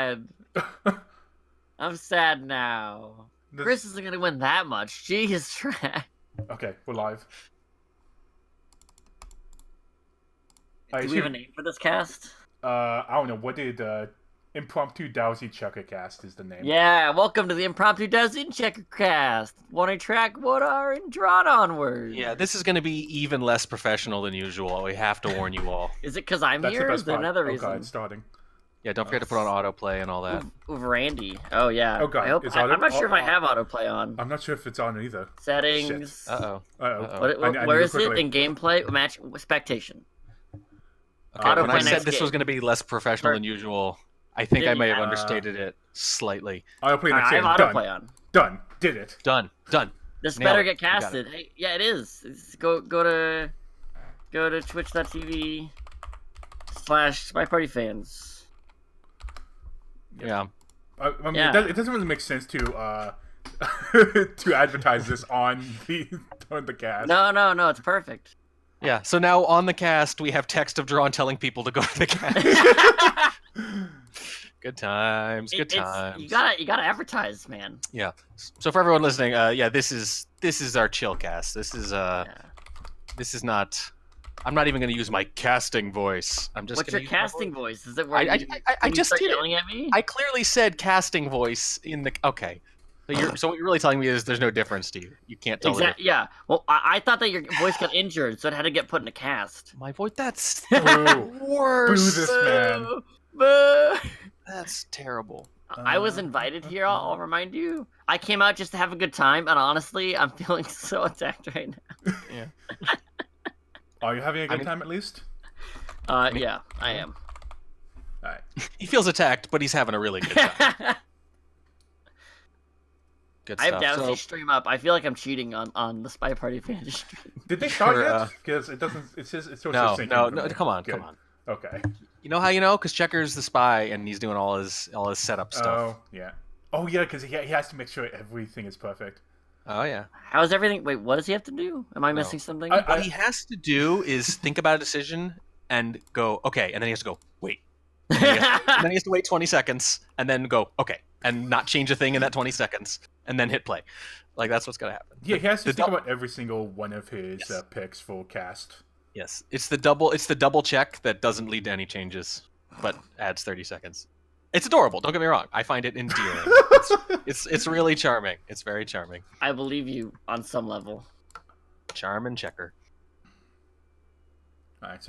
sad. I'm sad now. Chris isn't gonna win that much. Gee, his trash. Okay, we're live. Do we have a name for this cast? I don't know. What did Impromptu DOWSEY-checker cast is the name? Yeah, welcome to the Impromptu DOWSEY-checker cast. One track, what are and drawn onwards. Yeah, this is going to be even less professional than usual. We have to warn you all. Is it because I'm here? Or is there another reason? Oh god, it's starting. Yeah, don't forget to put on autoplay and all that. Ooh, Randy. Oh yeah. Oh god, I'm not sure if I have autoplay on. I'm not sure if it's on either. Settings. Uh-oh. Where is it? In gameplay? Match expectation. Okay, when I said this was going to be less professional than usual, I think I may have understated it slightly. Autoplay next game. I have autoplay on. Done. Did it. Done. This better get casted. Hey, yeah, it is. Go to twitch.tv/SpyPartyFans. Yeah. I mean, it doesn't really make sense to to advertise this on the cast. No, it's perfect. Yeah, so now on the cast, we have text of Drawn telling people to go to the cast. Good times. You gotta advertise, man. Yeah. So for everyone listening, this is our chill cast. This is not. I'm not even going to use my casting voice. I'm just. What's your casting voice? Is it where I just did yelling at me? I clearly said casting voice in the. Okay. So what you're really telling me is there's no difference to you. You can't tell. Exactly. Yeah. Well, I thought that your voice got injured, so it had to get put in a cast. My voice. That's worse. Boo this man. Boo. That's terrible. I was invited here. I'll remind you. I came out just to have a good time, and honestly, I'm feeling so attacked right now. Yeah. Are you having a good time at least? Yeah, I am. All right. He feels attacked, but he's having a really good time. Good I have stuff. DOWSEY stream up. I feel like I'm cheating on the Spy Party fan stream. Did they start yet? Because it doesn't. It says it's no. Come on. Okay. You know how you know? Because Checker's the spy, and he's doing all his setup stuff. Oh yeah. Because he has to make sure everything is perfect. Oh yeah. How's everything? Wait, what does he have to do? Am I missing something? What he has to do is think about a decision and go okay, and then he has to go wait. And then he has to wait 20 seconds, and then go okay, and not change a thing in that 20 seconds, and then hit play. Like that's what's gonna happen. Yeah, he has to think about every single one of his picks for cast. Yes, it's the double check that doesn't lead to any changes, but adds 30 seconds. It's adorable. Don't get me wrong. I find it endearing. It's really charming. It's very charming. I believe you on some level. Charm and Checker. All right.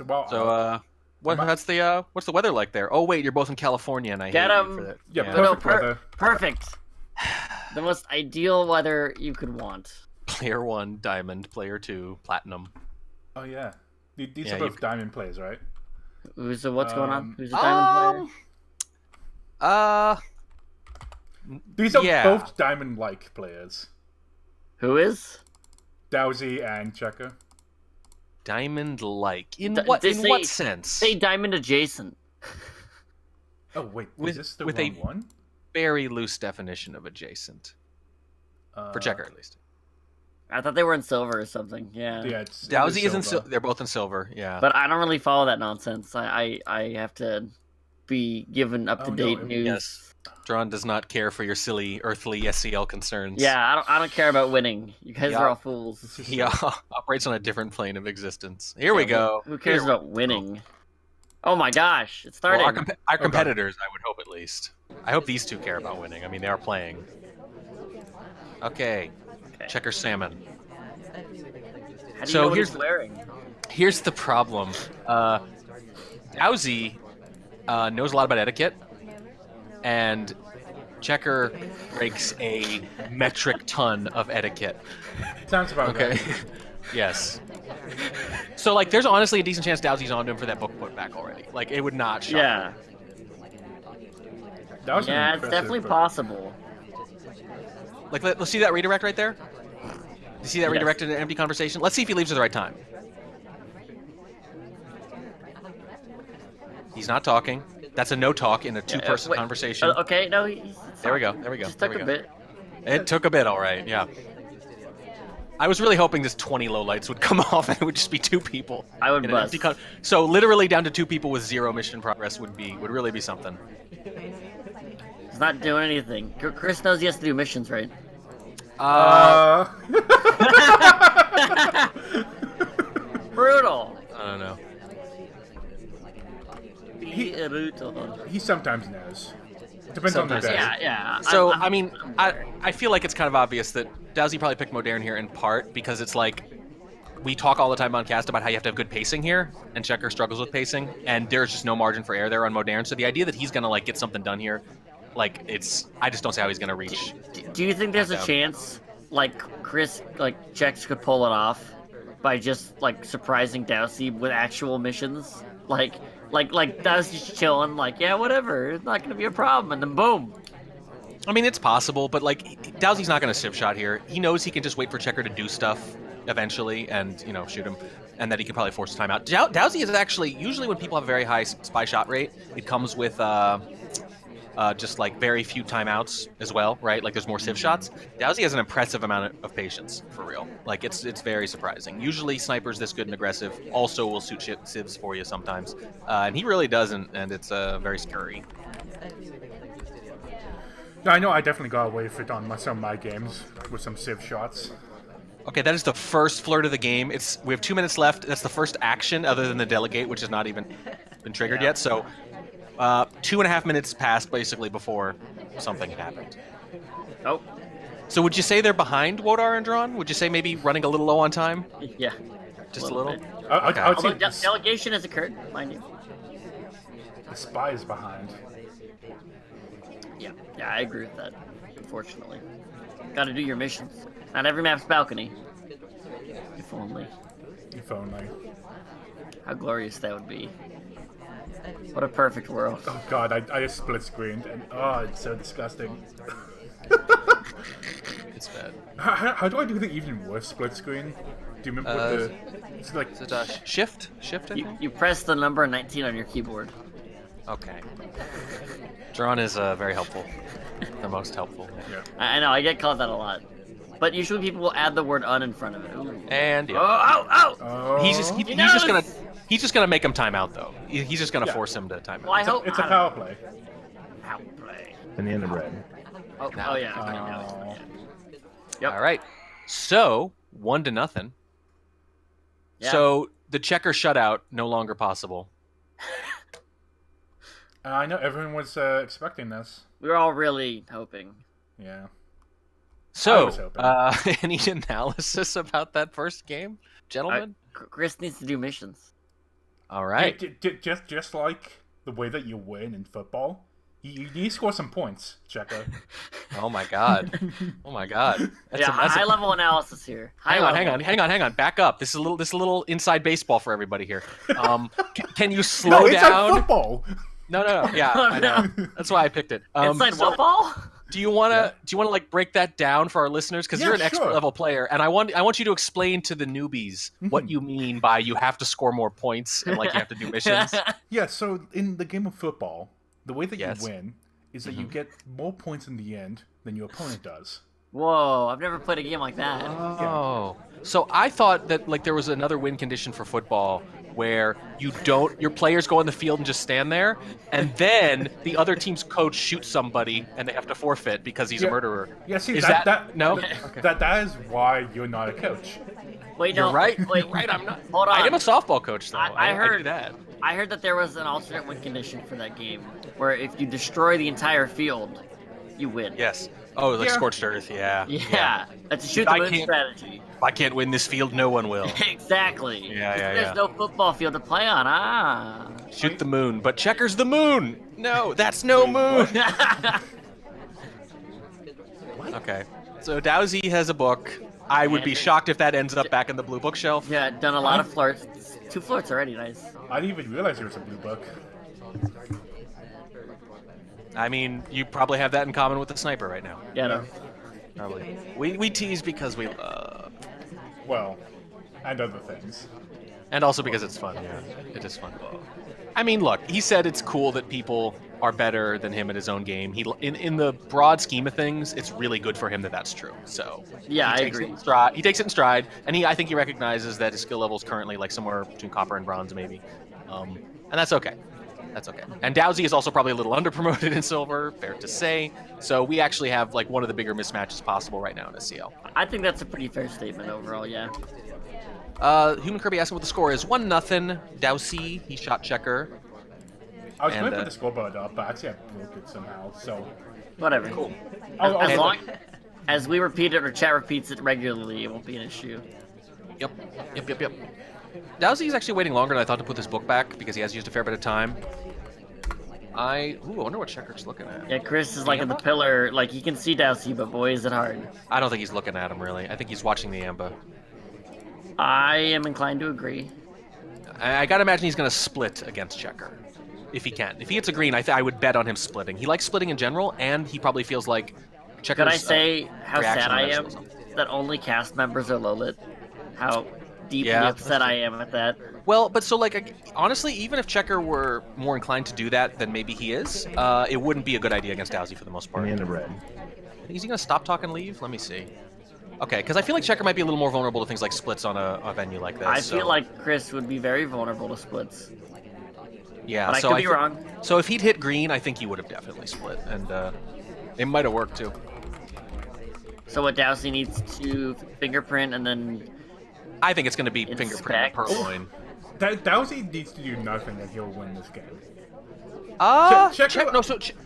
What's the weather like there? Oh wait, you're both in California, and I hate you for that. Yeah, perfect weather. Perfect. The most ideal weather you could want. Player 1, Diamond. Player 2, Platinum. Oh yeah. These are both Diamond players, right? So what's going on? Who's a Diamond player? These are both Diamond-like players. Who is? DOWSEY and Checker. Diamond-like? In what sense? Say Diamond adjacent. Oh wait, is this the wrong one? Very loose definition of adjacent. For Checker, at least. I thought they were in silver or something. Yeah. Yeah. DOWSEY is in silver. They're both in silver. Yeah. But I don't really follow that nonsense. I have to be given up to date news. Yes. Drawn does not care for your silly earthly SCL concerns. Yeah, I don't care about winning. You guys are all fools. He operates on a different plane of existence. Here we go. Who cares about winning? Oh my gosh, it's starting. Well, our competitors, I would hope at least. I hope these two care about winning. I mean, they are playing. Okay. Checker Salmon. How do you know what he's wearing? Here's the problem. DOWSEY knows a lot about etiquette, and Checker breaks a metric ton of etiquette. Sounds about okay. Yes. So like, there's honestly a decent chance DOWSEY's on to him for that book put back already. Like, it would not shock me. Yeah, it's definitely possible. Like, let's see that redirect right there? You see that redirected in an empty conversation? Let's see if he leaves at the right time. He's not talking. That's a no talk in a two-person conversation. Okay, no. There we go. Just took a bit. It took a bit, all right. Yeah. I was really hoping this 20 lowlights would come off and it would just be two people. I would bust. So literally down to two people with 0 mission progress would really be something. not doing anything. Chris knows he has to do missions, right? Brutal. I don't know. He sometimes knows. Depends on the Sometimes, day. Yeah. So, I feel like it's kind of obvious that DOWSEY probably picked Modern here in part because it's like, we talk all the time on cast about how you have to have good pacing here, and Checker struggles with pacing, and there's just no margin for error there on Modern. So the idea that he's gonna like get something done here, like I just don't see how he's gonna reach. Do you think there's a chance, like Chris, like Chex could pull it off by just like surprising DOWSEY with actual missions, like DOWSEY's chilling, like yeah, whatever, it's not gonna be a problem, and then boom. I mean, it's possible, but like DOWSEY's not gonna civ shot here. He knows he can just wait for Checker to do stuff eventually and shoot him, and that he can probably force a timeout. DOWSEY is actually, usually when people have a very high spy shot rate, it comes with just like very few timeouts as well, right? Like there's more civ shots. DOWSEY has an impressive amount of patience, for real. Like it's very surprising. Usually snipers this good and aggressive also will shoot civs for you sometimes, and he really doesn't, and it's very scary. No, I know I definitely got away with it on some of my games with some civ shots. Okay, that is the first flirt of the game. We have 2 minutes left. That's the first action other than the delegate, which has not even been triggered yet. So 2.5 minutes passed basically before something had happened. Oh. So would you say they're behind Wodar and Drawn? Would you say maybe running a little low on time? Yeah. Just a little? Bit. I would say Although delegation has occurred, mind you. the spy is behind. Yeah, I agree with that. Unfortunately, gotta do your missions. Not every map's balcony. If only. If only. How glorious that would be. What a perfect world. Oh god, I just split screened and it's so disgusting. It's bad. How do I do the even worse split screen? Do you remember what the... It's like... Is it shift? Shift, I think? You press the number 19 on your keyboard. Okay. Drawn is very helpful. The most helpful. Yeah. I know, I get called that a lot. But usually people will add the word "un" in front of it. Ooh. And yeah. Oh! He's just gonna make him time out though. He's just gonna force him to time out. Well, I hope It's a power play. Power play. Banana bread. Oh yeah. Yep. All right. So 1-0. Yeah. So the Checker shutout no longer possible. I know everyone was expecting this. We were all really hoping. Yeah. So, was hoping. any analysis about that first game, gentlemen? Chris needs to do missions. All right. Just like the way that you win in football, you need to score some points, Checker. Oh my god. Oh my god. That's High level analysis here. Hang on. Back up. This is a little inside baseball for everybody here. Can you slow No, it's down? like football. No. Yeah, I know. That's why I picked it. Inside what ball? Do you wanna like break that down for our listeners? Because you're an expert level player, and I want you to explain to the newbies what you mean by you have to score more points and like you have to do missions. Yeah. So in the game of football, the way that Yes. you win is that you get more points in the end than your opponent does. Whoa, I've never played a game like that. Oh. So I thought that like there was another win condition for football where your players go on the field and just stand there, and then the other team's coach shoots somebody and they have to forfeit because he's a murderer. Yeah, see, Is no? Okay. That is why you're not a coach. Wait, You're no. right. Wait, You're right. I'm not. Hold on. I am a softball coach though. I do heard that. I heard that there was an alternate win condition for that game, where if you destroy the entire field, you win. Yes. Oh, like Yeah. scorched earth. Yeah. Yeah. That's a shoot the I moon can't- strategy. If I can't win this field, no one will. Exactly. Yeah, There's no football field to play on. Shoot the moon, but Checker's the moon. No, that's no moon. Okay. So DOWSEY has a book. I would be shocked if that ends up back in the blue bookshelf. Yeah, done a lot of flirts. 2 flirts already, nice. I didn't even realize there was a blue book. I mean, you probably have that in common with the sniper right now. Yeah, no. Probably. We tease because we love. Well, and other things. And also because it's fun, yeah. It is fun. I mean, look, he said it's cool that people are better than him at his own game. In the broad scheme of things, it's really good for him that that's true. So Yeah, he I takes agree. it in stride. He takes it in stride, and I think he recognizes that his skill level is currently like somewhere between copper and bronze, maybe, and that's okay. That's okay. And Dowsey is also probably a little underpromoted in silver, fair to say. So we actually have like one of the bigger mismatches possible right now in SCL. I think that's a pretty fair statement overall, yeah. Human Kirby asking what the score is. 1-0. Dowsey, he shot checker. I was going to put the scoreboard up, but actually I broke it somehow, so... Whatever. Cool. As long as we repeat it or chat repeats it regularly, it won't be an issue. Yep. Dowsey is actually waiting longer than I thought to put this book back because he has used a fair bit of time. I wonder what Checker's looking at. Yeah, Chris is like in the pillar, like he can see Dowsey, but boy is it hard. I don't think he's looking at him really. I think he's watching the Amba. I am inclined to agree. I gotta imagine he's gonna split against Checker. If he can. If he gets a green, I would bet on him splitting. He likes splitting in general, and he probably feels like Checker's... Could I say how sad I am something. that only cast members are low-lit? How deeply upset I am at that. Well, but so like honestly, even if Checker were more inclined to do that than maybe he is, it wouldn't be a good idea against Dowsey for the most part. In the red. Is he gonna stop talking and leave? Let me see. Okay, because I feel like Checker might be a little more vulnerable to things like splits on a venue like this. I feel like Chris would be very vulnerable to splits. Yeah, but I could be wrong. So if he'd hit green, I think he would have definitely split, and it might have worked too. So what Dowsey needs to fingerprint and then... I think it's going to be fingerprint and purloin. Dowsey needs to do nothing and he'll win this game.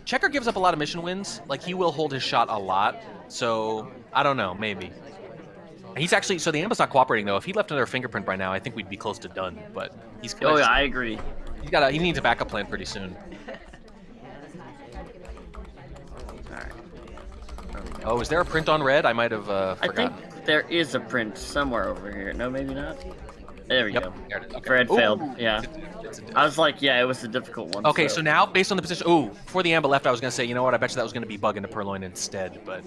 Checker gives up a lot of mission wins. Like, he will hold his shot a lot. So, I don't know, maybe. He's actually... So the Amba's not cooperating, though. If he left another fingerprint by now, I think we'd be close to done. But he's... Oh, yeah, I agree. He needs a backup plan pretty soon. Alright. Oh, is there a print on red? I might have forgotten. I think there is a print somewhere over here. No, maybe not. There we go. There it is. Okay. Red failed. Yeah. It's a diff. I was like, yeah, it was a difficult one. Okay, so now, based on the position... Oh, before the Amba left, I was going to say, you know what, I bet you that was going to be bug into purloin instead, but...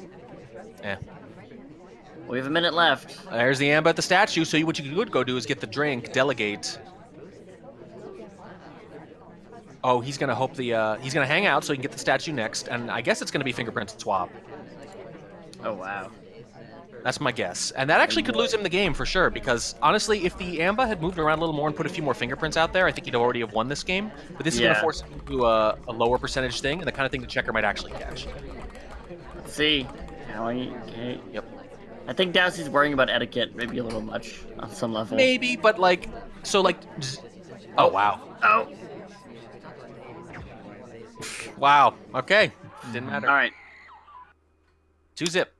We have a minute left. There's the Amba at the statue, so what you could go do is get the drink, delegate. Oh, he's going to hope the... he's going to hang out so he can get the statue next, and I guess it's going to be fingerprint swap. Oh, wow. That's my guess. And that actually could lose him the game for sure, because honestly, if the Amba had moved around a little more and put a few more fingerprints out there, I think he'd already have won this game. But this is going to force him to do a lower percentage thing, and the kind of thing the Checker might actually catch. Let's see. Okay. Yep. I think Dowsey's worrying about etiquette maybe a little much on some level. Maybe, but like, so like... Oh, wow. Oh! Wow. Okay. Didn't matter. All right. 2-zip.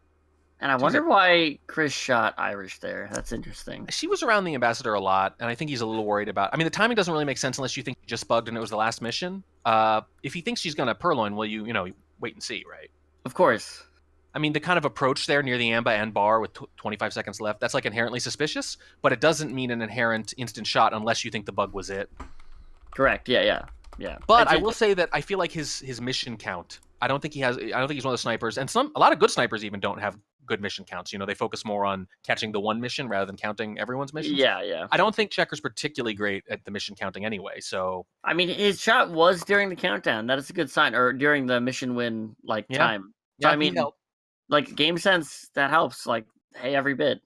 And I wonder why Chris shot Irish there. That's interesting. She was around the ambassador a lot, and I think he's a little worried about... I mean, the timing doesn't really make sense unless you think he just bugged and it was the last mission. If he thinks she's going to purloin, well, you wait and see, right? Of course. I mean, the kind of approach there near the Amba and bar with 25 seconds left, that's like inherently suspicious, but it doesn't mean an inherent instant shot unless you think the bug was it. Correct. Yeah. But I will say that I feel like his mission count... I don't think he's one of the snipers, and a lot of good snipers even don't have good mission counts. They focus more on catching the one mission rather than counting everyone's missions. Yeah. I don't think Checker's particularly great at the mission counting anyway, so... I mean, his shot was during the countdown. That is a good sign. Or during the mission win, time. So, Yeah, I mean, game sense, that helps. Like, hey, every bit.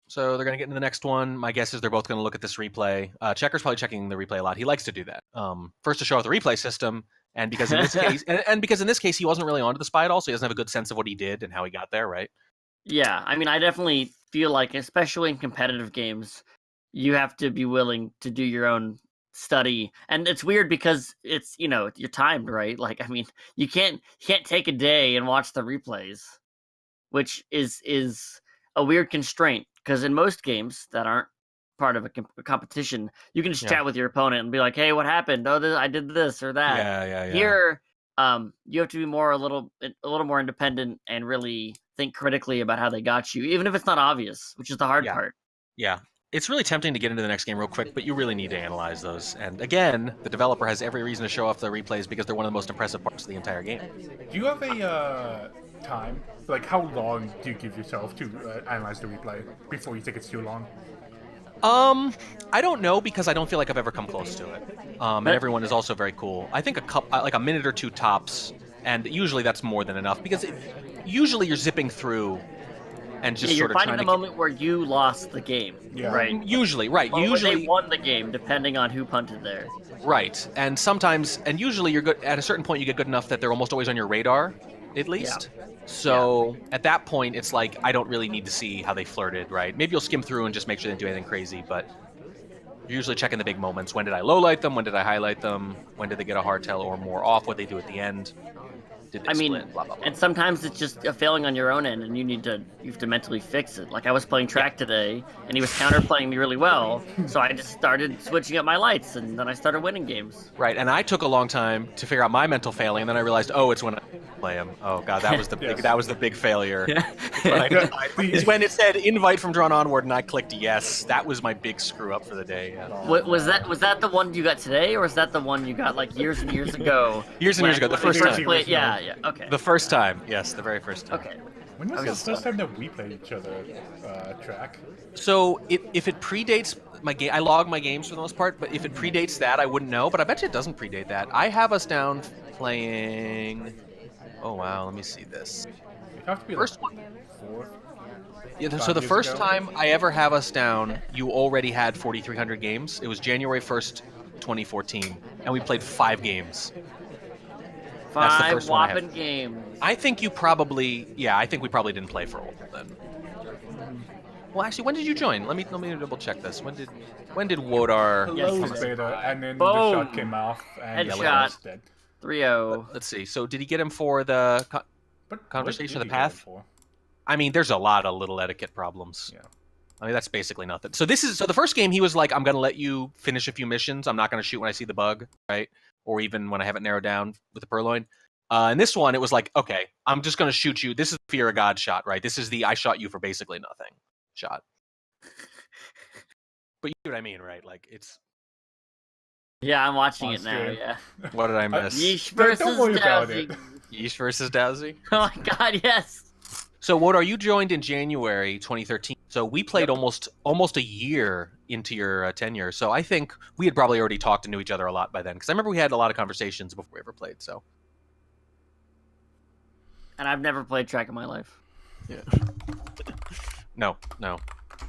So they're going to get into the next one. My guess is they're both going to look at this replay. Checker's probably checking the replay a lot. He likes to do that. First to show off the replay system, and because in this case, and because in this case he wasn't really onto the spy at all, so he doesn't have a good sense of what he did and how he got there, right? Yeah, I mean, I definitely feel like, especially in competitive games, you have to be willing to do your own study. And it's weird because it's, you're timed, right? Like, I mean, you can't take a day and watch the replays, which is a weird constraint. Because in most games that aren't part of a competition, you can just chat with your opponent and be like, "Hey, what happened? Oh, I did this or that." Yeah. Here, you have to be a little more independent and really think critically about how they got you, even if it's not obvious, which is the hard part. Yeah. It's really tempting to get into the next game real quick, but you really need to analyze those. And again, the developer has every reason to show off the replays because they're one of the most impressive parts of the entire game. Do you have a time? Like, how long do you give yourself to analyze the replay before you think it's too long? I don't know because I don't feel like I've ever come close to it. And everyone is also very cool. I think like a minute or two tops, and usually that's more than enough because usually you're zipping through and just you're sort of finding the moment where you lost the game, right? Usually, right. Or usually they won the game, depending on who punted there. Right, and sometimes, and usually you're good at a certain point. You get good enough that they're almost always on your radar, at least. Yeah. So at that point, it's like I don't really need to see how they flirted, right? Maybe you'll skim through and just make sure they didn't do anything crazy, but you're usually checking the big moments. When did I lowlight them? When did I highlight them? When did they get a hard tail or more off? What they do at the end? Did they split? Blah, blah, blah. And sometimes it's just a failing on your own end, and you have to mentally fix it. Like I was playing track today, and he was counterplaying me really well, so I just started switching up my lights, and then I started winning games. Right, and I took a long time to figure out my mental failing, and then I realized, oh, it's when I play him. Oh god, that was the big, that was the big failure. Is when it said invite from Drawn Onward, and I clicked yes. That was my big screw up for the day. Yeah. Was that the one you got today, or was that the one you got like years and years ago? Years and years ago, the first time. Yeah, okay. The first time, yes, the very first time. Okay. When was the first time that we played each other track? So if it predates my game, I log my games for the most part, but if it predates that, I wouldn't know. But I bet you it doesn't predate that. I have us down playing. Oh wow, let me see this. It have to be first like one. 4. Yeah, so the first time I ever have us down, you already had 4,300 games. It was January 1st, 2014, and we played 5 games. 5 whopping games. I think you probably, I think we probably didn't play for a while then. Well, actually, when did you join? Let me double check this. When did Wodar? Yes, beta, and then the shot came off, and headshot. Dead. 3-0. Let's see. So did he get him for the conversation of the path? I mean, there's a lot of little etiquette problems. Yeah. I mean, that's basically nothing. So the first game he was like, I'm gonna let you finish a few missions. I'm not gonna shoot when I see the bug, right? Or even when I have it narrowed down with the purloin. And this one, it was like, okay, I'm just gonna shoot you. This is the fear of God shot, right? This is the I shot you for basically nothing shot. But you know what I mean, right? Like it's. Yeah, I'm watching it now. Yeah. What did I miss? Yeesh versus DOWSEY. Yeesh versus DOWSEY. Oh my god, yes. So Wodar, you joined in January 2013. So we played almost a year into your tenure. So I think we had probably already talked and knew each other a lot by then, because I remember we had a lot of conversations before we ever played. So. And I've never played track in my life. Yeah. No.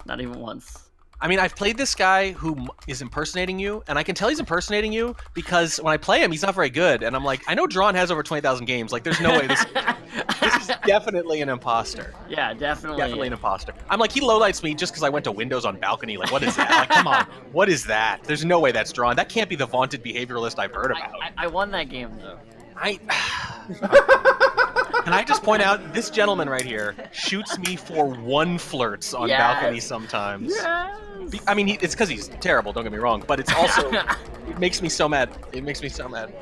Not even once. I mean, I've played this guy who is impersonating you, and I can tell he's impersonating you because when I play him, he's not very good. And I'm like, I know Drawn has over 20,000 games. Like, there's no way this is definitely an imposter. Yeah, definitely. Definitely an imposter. I'm like, he lowlights me just because I went to Windows on balcony. Like, what is that? Like, come on. What is that? There's no way that's Drawn. That can't be the vaunted behavioralist I've heard about. I won that game, though. Can I just point out, this gentleman right here shoots me for 1 flirts on balcony sometimes. Yes. I mean, it's because he's terrible, don't get me wrong, but it's also, it makes me so mad. It makes me so mad.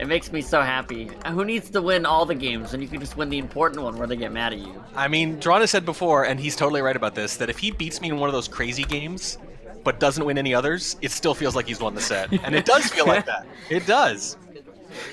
It makes me so happy. Who needs to win all the games when you can just win the important one where they get mad at you? I mean, Drawn has said before, and he's totally right about this, that if he beats me in one of those crazy games, but doesn't win any others, it still feels like he's won the set. And it does feel like that. It does.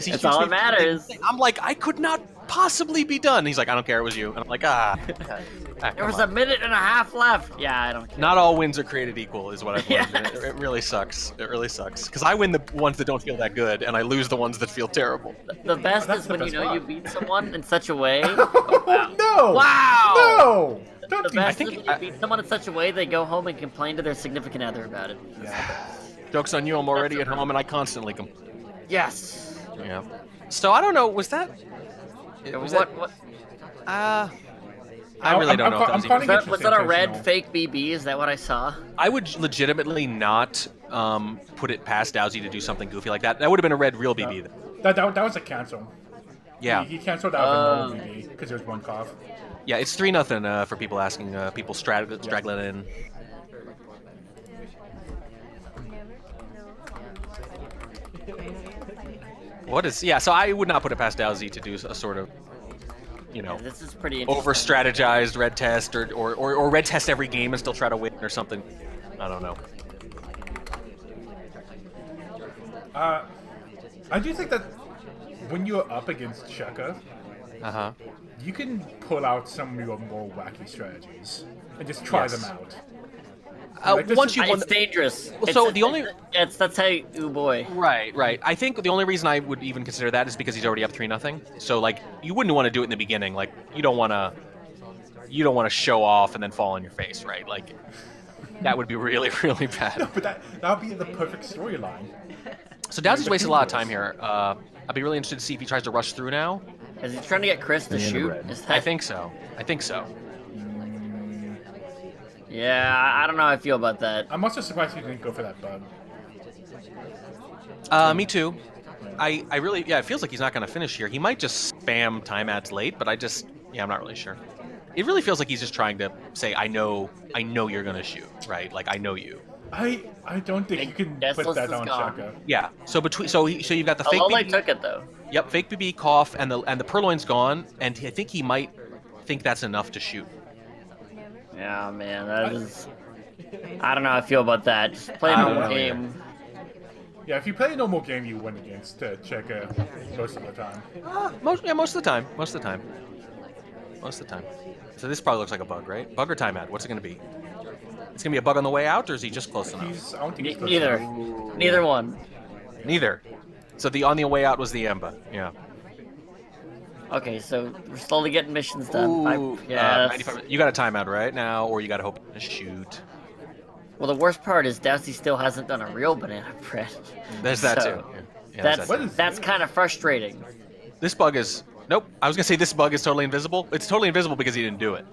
That's all that matters. I'm like, I could not possibly be done. He's like, I don't care, it was you. And I'm like, there was a minute and a half left. Yeah, I don't care. Not all wins are created equal, is what I've learned. It really sucks. It really sucks. Because I win the ones that don't feel that good, and I lose the ones that feel terrible. The best is when you know you beat someone in such a way. No! Wow! No! The best is when you beat someone in such a way they go home and complain to their significant other about it. Joke's on you, I'm already at home, and I constantly complain. Yes. Yeah. So I don't know, was that... What? I really don't know. Was that a red fake BB? Is that what I saw? I would legitimately not put it past DOWSEY to do something goofy like that. That would have been a red real BB. That was a cancel. Yeah. He canceled out of a normal BB because there was 1 cough. Yeah, it's 3-0 for people asking, people straggling in. So I would not put it past DOWSEY to do a sort of, this is pretty over-strategized red test or red test every game and still try to win or something. I don't know. I do think that when you're up against checker, you can pull out some of your more wacky strategies and just try them out. Once you it's dangerous. So the only that's how ooh boy. Right. I think the only reason I would even consider that is because he's already up 3-0. So like you wouldn't want to do it in the beginning. Like you don't want to show off and then fall on your face, right? Like that would be really really bad. No, but that would be the perfect storyline. So DOWSEY's wasted a lot of time here. I'd be really interested to see if he tries to rush through now. Is he trying to get Chris to shoot? I think so. Yeah, I don't know how I feel about that. I'm also surprised he didn't go for that bug. Me too. I really, it feels like he's not going to finish here. He might just spam time adds late, but I'm not really sure. It really feels like he's just trying to say, I know you're going to shoot, right? Like, I know you. I don't think you can put that on checker. Yeah. So you've got the fake BB. BB. Took it though. Yep, fake BB, cough, and the purloin's gone, and I think he might think that's enough to shoot. Yeah, man, that is. I don't know how I feel about that. Just play a normal game. Yeah, if you play a normal game, you win against checker most of the time. Most of the time. So this probably looks like a bug, right? Bug or time ad? What's it going to be? It's going to be a bug on the way out, or is he just close enough? I don't think he's close Neither. enough. Neither one. Neither. So the on the way out was the Amba. Yeah. Okay, so we're slowly getting missions done. Ooh, Yeah. 95. You got a timeout right now, or you got to hope to shoot. Well, the worst part is DOWSEY still hasn't done a real banana bread. There's that So, too. Yeah, that's kind of frustrating. This bug is. Nope. I was gonna say this bug is totally invisible. It's totally invisible because he didn't do it.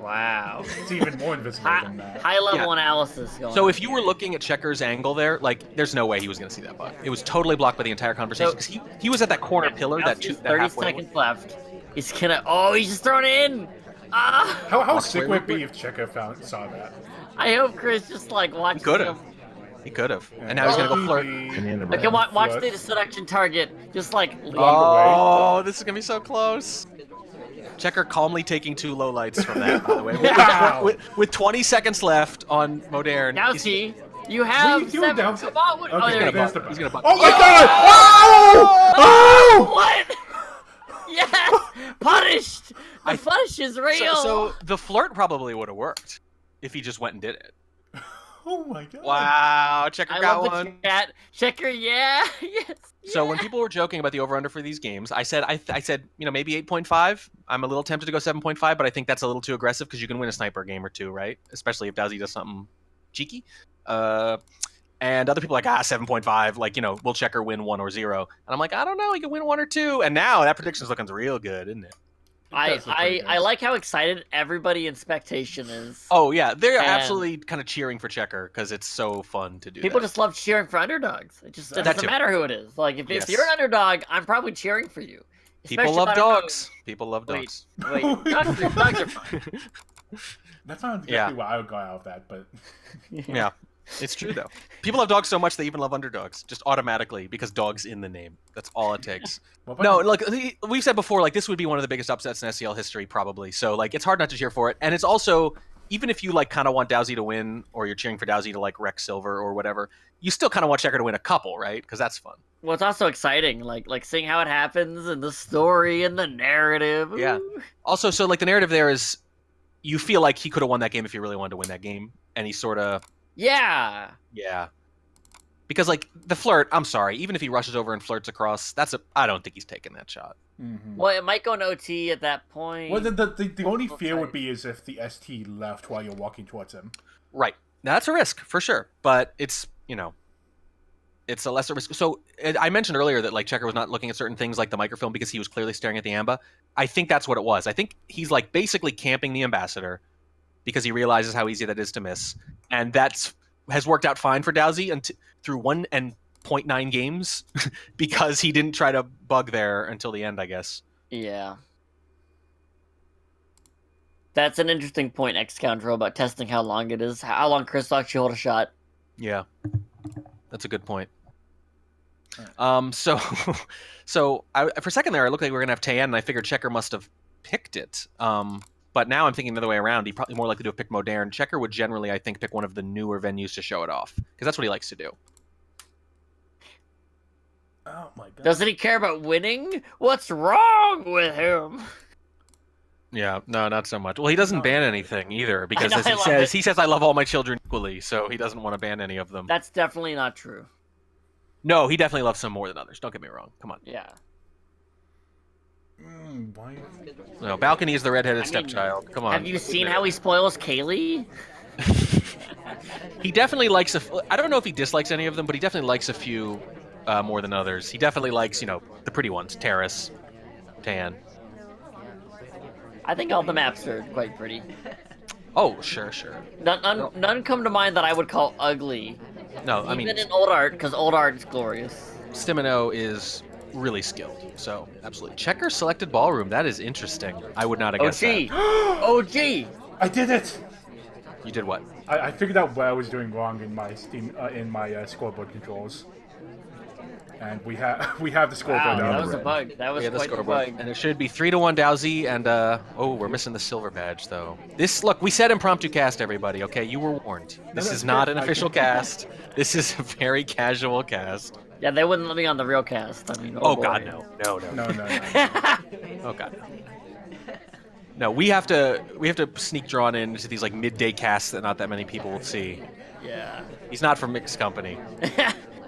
Wow. It's even more invisible than that. High level analysis going So on. if you were looking at Checker's angle there, like, there's no way he was gonna see that bug. It was totally blocked by the entire conversation because he was at that corner pillar that 30 halfway. seconds left. He's gonna. Oh, he's just throwing it in. Ah! How sick would it be if checker saw that? I hope Chris just like watches him. He could have. And now he's gonna go flirt. Okay, watch the seduction target. Just like. Oh, this is gonna be so close. Checker calmly taking 2 low lights from that, by the way. Wow. With 20 seconds left on Modern. DOWSEY, you have What are you doing, 7. DOWSEY? Come on. Okay, there you there's go. the He's gonna bug. Oh my god! Oh! What? Yes! Punished! The punish is real! So the flirt probably would have worked if he just went and did it. Oh my god! Wow, Checker I got love one. the chat. Checker, yeah! Yes! So when people were joking about the over/under for these games, I said, maybe 8.5. I'm a little tempted to go 7.5, but I think that's a little too aggressive because you can win a sniper game or two, right? Especially if DOWSEY does something cheeky. And other people are like, 7.5, like, will Checker win 1 or 0? And I'm like, I don't know, he can win 1 or 2. And now that prediction's looking real good, isn't it? I like how excited everybody in Spectation is. Oh yeah, they're absolutely kind of cheering for Checker because it's so fun to do. People just love cheering for underdogs. It doesn't matter who it is. Like if you're an underdog, I'm probably cheering for you. People love dogs. People love dogs. Wait, dogs are fun. That's not exactly why I would go out of that, but yeah. It's true though. People love dogs so much they even love underdogs, just automatically because dog's in the name. That's all it takes. No, look, we've said before, like this would be one of the biggest upsets in SCL history, probably. So like, it's hard not to cheer for it, and it's also even if you like kind of want DOWSEY to win, or you're cheering for DOWSEY to like wreck silver or whatever, you still kind of want Checker to win a couple, right? Because that's fun. Well, it's also exciting, like seeing how it happens and the story and the narrative. Ooh. Yeah. Also, so like the narrative there is, you feel like he could have won that game if he really wanted to win that game, and he sort of. Yeah. Yeah. Because like the flirt, I'm sorry, even if he rushes over and flirts across, I don't think he's taking that shot. Mm-hmm. Well, it might go in OT at that point. Well, the only fear would be is if the ST left while you're walking towards him. Right. Now, that's a risk for sure, but it's it's a lesser risk. So I mentioned earlier that like Checker was not looking at certain things like the microfilm because he was clearly staring at the Amba. I think that's what it was. I think he's like basically camping the ambassador because he realizes how easy that is to miss, and has worked out fine for DOWSEY through 1.9 games because he didn't try to bug there until the end, I guess. Yeah. That's an interesting point, X-Scoundrel, about testing how long it is, how long Chris will actually hold a shot. Yeah. That's a good point. So for a second there, I looked like we were going to have Tayan, and I figured Checker must have picked it. But now I'm thinking the other way around. He'd probably more likely to have picked Modern. Checker would generally, I think, pick one of the newer venues to show it off, because that's what he likes to do. Oh my god. Doesn't he care about winning? What's wrong with him? Yeah, no, not so much. Well, he doesn't ban anything either, because know, as he says, I love all my children equally, so he doesn't want to ban any of them. That's definitely not true. No, he definitely loves some more than others. Don't get me wrong. Come on. Yeah. Why? No, Balcony is the redheaded stepchild. Come on. Have you seen how he spoils Kaylee? He definitely likes I don't know if he dislikes any of them, but he definitely likes a few more than others. He definitely likes, the pretty ones. Terrace, Tan. I think all the maps are quite pretty. Oh, sure. None come to mind that I would call ugly. No, I mean... Even in old art, because old art is glorious. Stimino is really skilled, so absolutely. Checker selected ballroom. That is interesting. I would not have guessed that. OG! I did it! You did what? I figured out what I was doing wrong in my scoreboard controls. And we have the scoreboard. Wow, that was a bug. That was quite the bug. And it should be 3-1 Dowsey, and we're missing the silver badge though. Look, we said impromptu cast, everybody. Okay, you were warned. This is not an official cast. This is a very casual cast. Yeah, they wouldn't let me on the real cast. I mean, oh God, no. No. Oh God, no. No, we have to sneak drawn into these like midday casts that not that many people will see. Yeah. He's not from mixed company.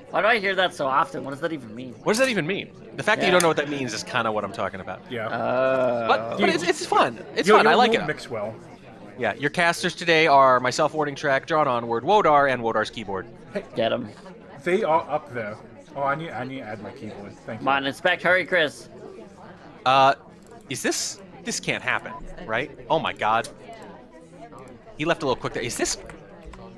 Why do I hear that so often? What does that even mean? What does that even mean? The fact that you don't know what that means is kind of what I'm talking about. Yeah. But it's fun. It's fun. I like it. Mix well. Yeah, your casters today are myself, Warding Track, Drawn Onward, Wodar, and Wodar's keyboard. Hey, get him. They are up there. Oh, I need to add my keyboard. Thank you. Come on, inspect. Hurry, Chris. Is this... This can't happen, right? Oh my God. He left a little quick there. Is this...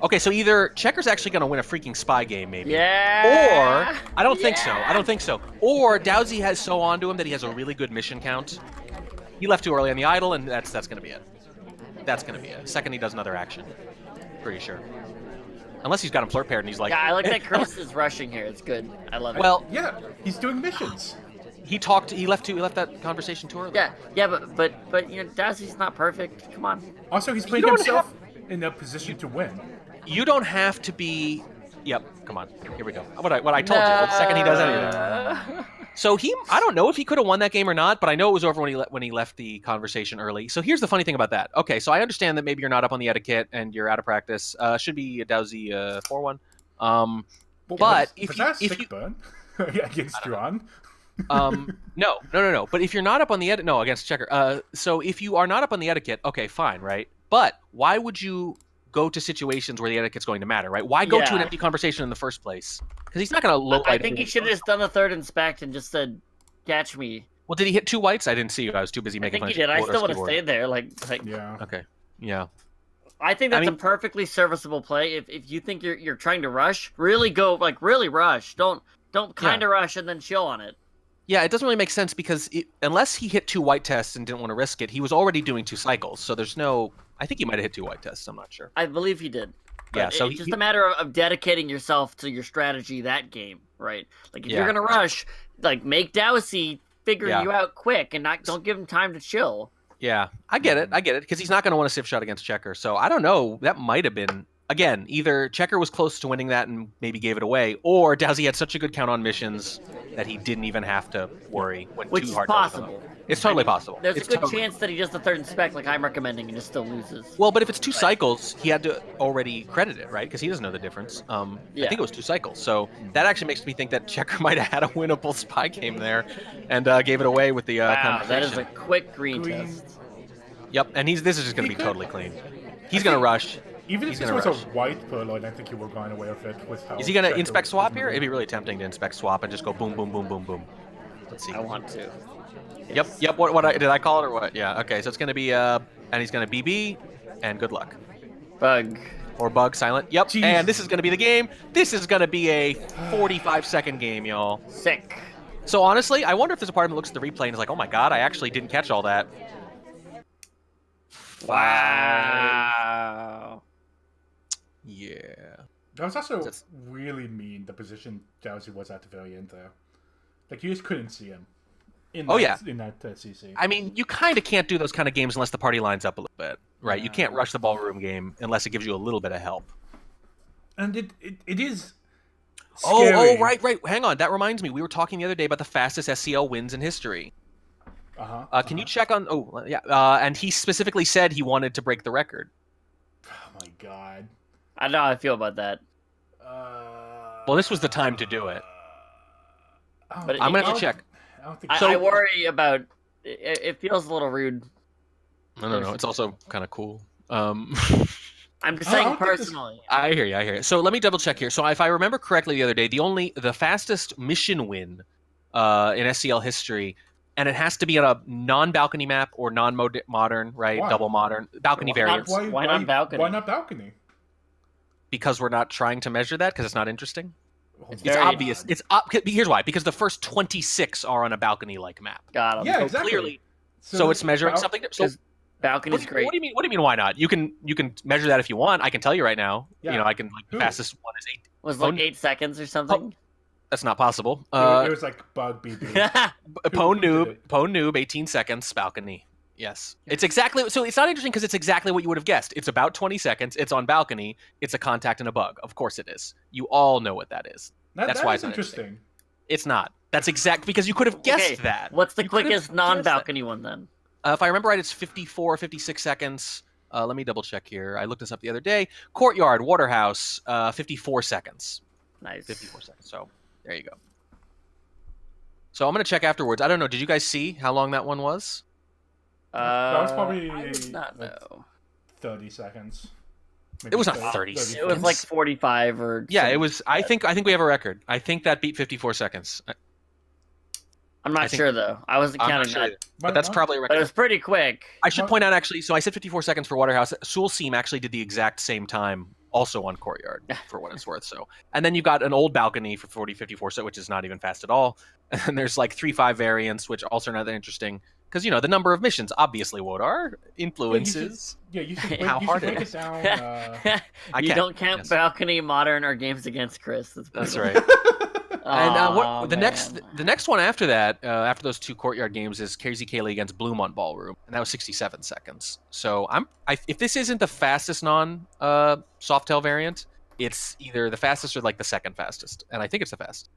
Okay, so either Checker's actually going to win a freaking spy game, maybe. Yeah. Or... I don't think so. I don't think so. Or Dowsey has so onto him that he has a really good mission count. He left too early on the idol, and that's going to be it. That's going to be it. Second he does another action. Pretty sure. Unless he's got him flirt paired and he's like... Yeah, I like that Chris is rushing here. It's good. I love it. Well... Yeah, he's doing missions. He left that conversation too early. Yeah, but Dowsey's not perfect. Come on. Also, he's putting himself in a position to win. You don't have to be. Yep. Come on. Here we go. What I told you. The second he does anything. So I don't know if he could have won that game or not, but I know it was over when he left the conversation early. So here's the funny thing about that. Okay, so I understand that maybe you're not up on the etiquette and you're out of practice. Should be a Dowsey 4-1. But if you burn against Drawn. No. But if you're not up on the against Checker. So if you are not up on the etiquette, okay, fine, right? But why would you go to situations where the etiquette's going to matter, right? Why go to an empty conversation in the first place? Because he's not going to low. I think he should have just done a third inspect and just said, "Catch me." Well, did he hit 2 whites? I didn't see you. I was too busy making fun. I think he did. I still would have stayed there. Like. Yeah. Okay. Yeah. I think that's a perfectly serviceable play. If you think you're trying to rush, really go really rush. Don't kind of rush and then chill on it. Yeah, it doesn't really make sense because unless he hit 2 white tests and didn't want to risk it, he was already doing 2 cycles. So there's no... I think he might have hit 2 white tests. I'm not sure. I believe he did. Yeah, so it's just a matter of dedicating yourself to your strategy that game, right? Like if you're gonna rush, make Dowsey figure you out quick and don't give him time to chill. Yeah, I get it, because he's not going to want a sieve shot against Checker. So I don't know. That might have been... Again, either Checker was close to winning that and maybe gave it away, or Dowsey had such a good count on missions that he didn't even have to worry. Which is possible. It's totally possible. There's a good chance that he does the third inspect like I'm recommending and just still loses. Well, but if it's 2 cycles, he had to already credit it, right? Because he doesn't know the difference. I think it was 2 cycles. So that actually makes me think that Checker might have had a winnable spy game there and gave it away with the conversation. That is a quick green test. Yep, and this is just going to be totally clean. He's going to rush. Even if this was a white purloin, I think he would going away with it. With how is he going to inspect swap here? It'd be really tempting to inspect swap and just go boom, boom, boom, boom, boom. Let's see. I want to. Yep. What did I call it or what? Yeah. Okay. So it's going to be and he's going to BB, and good luck. Bug. Or bug silent. Yep. Jeez. And this is going to be the game. This is going to be a 45-second game, y'all. Sick. So honestly, I wonder if there's a part of him that looks at the replay and is like, oh my God, I actually didn't catch all that. Wow. Yeah. That was also really mean, the position Dowsey was at the very end there. You just couldn't see him. in Oh, that, in that CC. I mean, you kind of can't do those kind of games unless the party lines up a little bit, right? Yeah. You can't rush the ballroom game unless it gives you a little bit of help. And it is scary. Oh, right. Hang on. That reminds me. We were talking the other day about the fastest SCL wins in history. Can you check on... Oh, yeah. And he specifically said he wanted to break the record. Oh, my God. I know how I feel about that. Well, this was the time to do it. But I'm going to have to check. I don't think I worry about... It feels a little rude. No. It's also kind of cool. I'm just saying personally. I hear you. So let me double check here. So if I remember correctly the other day, the fastest mission win in SCL history, and it has to be on a non-balcony map or non-modern, right? Why? Double modern. Balcony variants. Why not balcony? Why not balcony? Because we're not trying to measure that because it's not interesting. It's It's obvious. Here's why. Because the first 26 are on a balcony-like map. Got him. Yeah, So exactly. clearly, so it's measuring something. So Balcony's great. What do you mean? Why not? You can measure that if you want. I can tell you right now. Yeah. I can the fastest one is 8. Was like 8 seconds or something. That's not possible. It was like Bug BB. Pwn Who did noob, 18 seconds, balcony. Yes. It's exactly so. It's not interesting because it's exactly what you would have guessed. It's about 20 seconds. It's on balcony. It's a contact and a bug. Of course it is. You all know what that is. That's why it's interesting. It's not. That's exact because you could have guessed that. What's the You could've quickest non-balcony one then? If I remember right, it's 54, 56 seconds. Let me double check here. I looked this up the other day. Courtyard, Waterhouse, 54 seconds. Nice. 54 seconds. So there you go. So I'm going to check afterwards. I don't know. Did you guys see how long that one was? That was probably I would not know. 30 seconds. It was not 30 seconds. It was like 45 or... Yeah, it was. I think we have a record. I think that beat 54 seconds. I'm not sure, though. I wasn't counting that. But that's probably a record. But it was pretty quick. I should point out, actually, so I said 54 seconds for Waterhouse. Sulseem actually did the exact same time, also on Courtyard, for what it's worth. So, and then you've got an old balcony for 40, 54, which is not even fast at all. And there's like 3-5 variants, which also are not that interesting. Because, the number of missions, obviously, Wodar, influences. You should how hard break it it is. down. You don't count balcony, modern, or games against Chris. That's right. And the next one after that, after those 2 Courtyard games, is KZ Kaylee against Bloom on Ballroom, and that was 67 seconds. So if this isn't the fastest non-Softail variant, it's either the fastest or like the second fastest, and I think it's the fastest.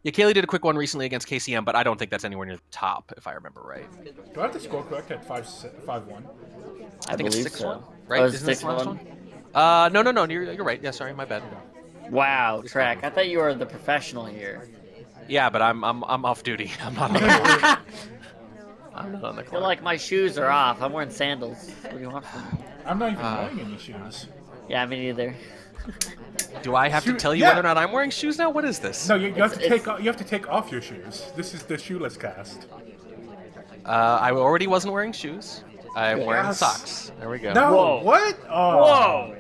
Yeah, Kaylee did a quick one recently against KCM, but I don't think that's anywhere near the top, if I remember right. Do I have the score correct at 5-1? I think it's believe 6-1, so. right? Oh, it's Isn't this the last 6-1? one? No. You're right. Yeah, sorry, my bad. Wow, Track. I thought you were the professional here. Yeah, but I'm off duty. I'm not on the court. I'm not on the I feel court. like my shoes are off. I'm wearing sandals. What do you want from me? I'm not even wearing any shoes. Yeah, me neither. Do I have to tell you whether or not I'm wearing shoes now? What is this? No, you have to take off your shoes. This is the shoeless cast. I already wasn't wearing shoes. I'm wearing Yes. socks. There we go. No, Whoa. what? Oh. Whoa!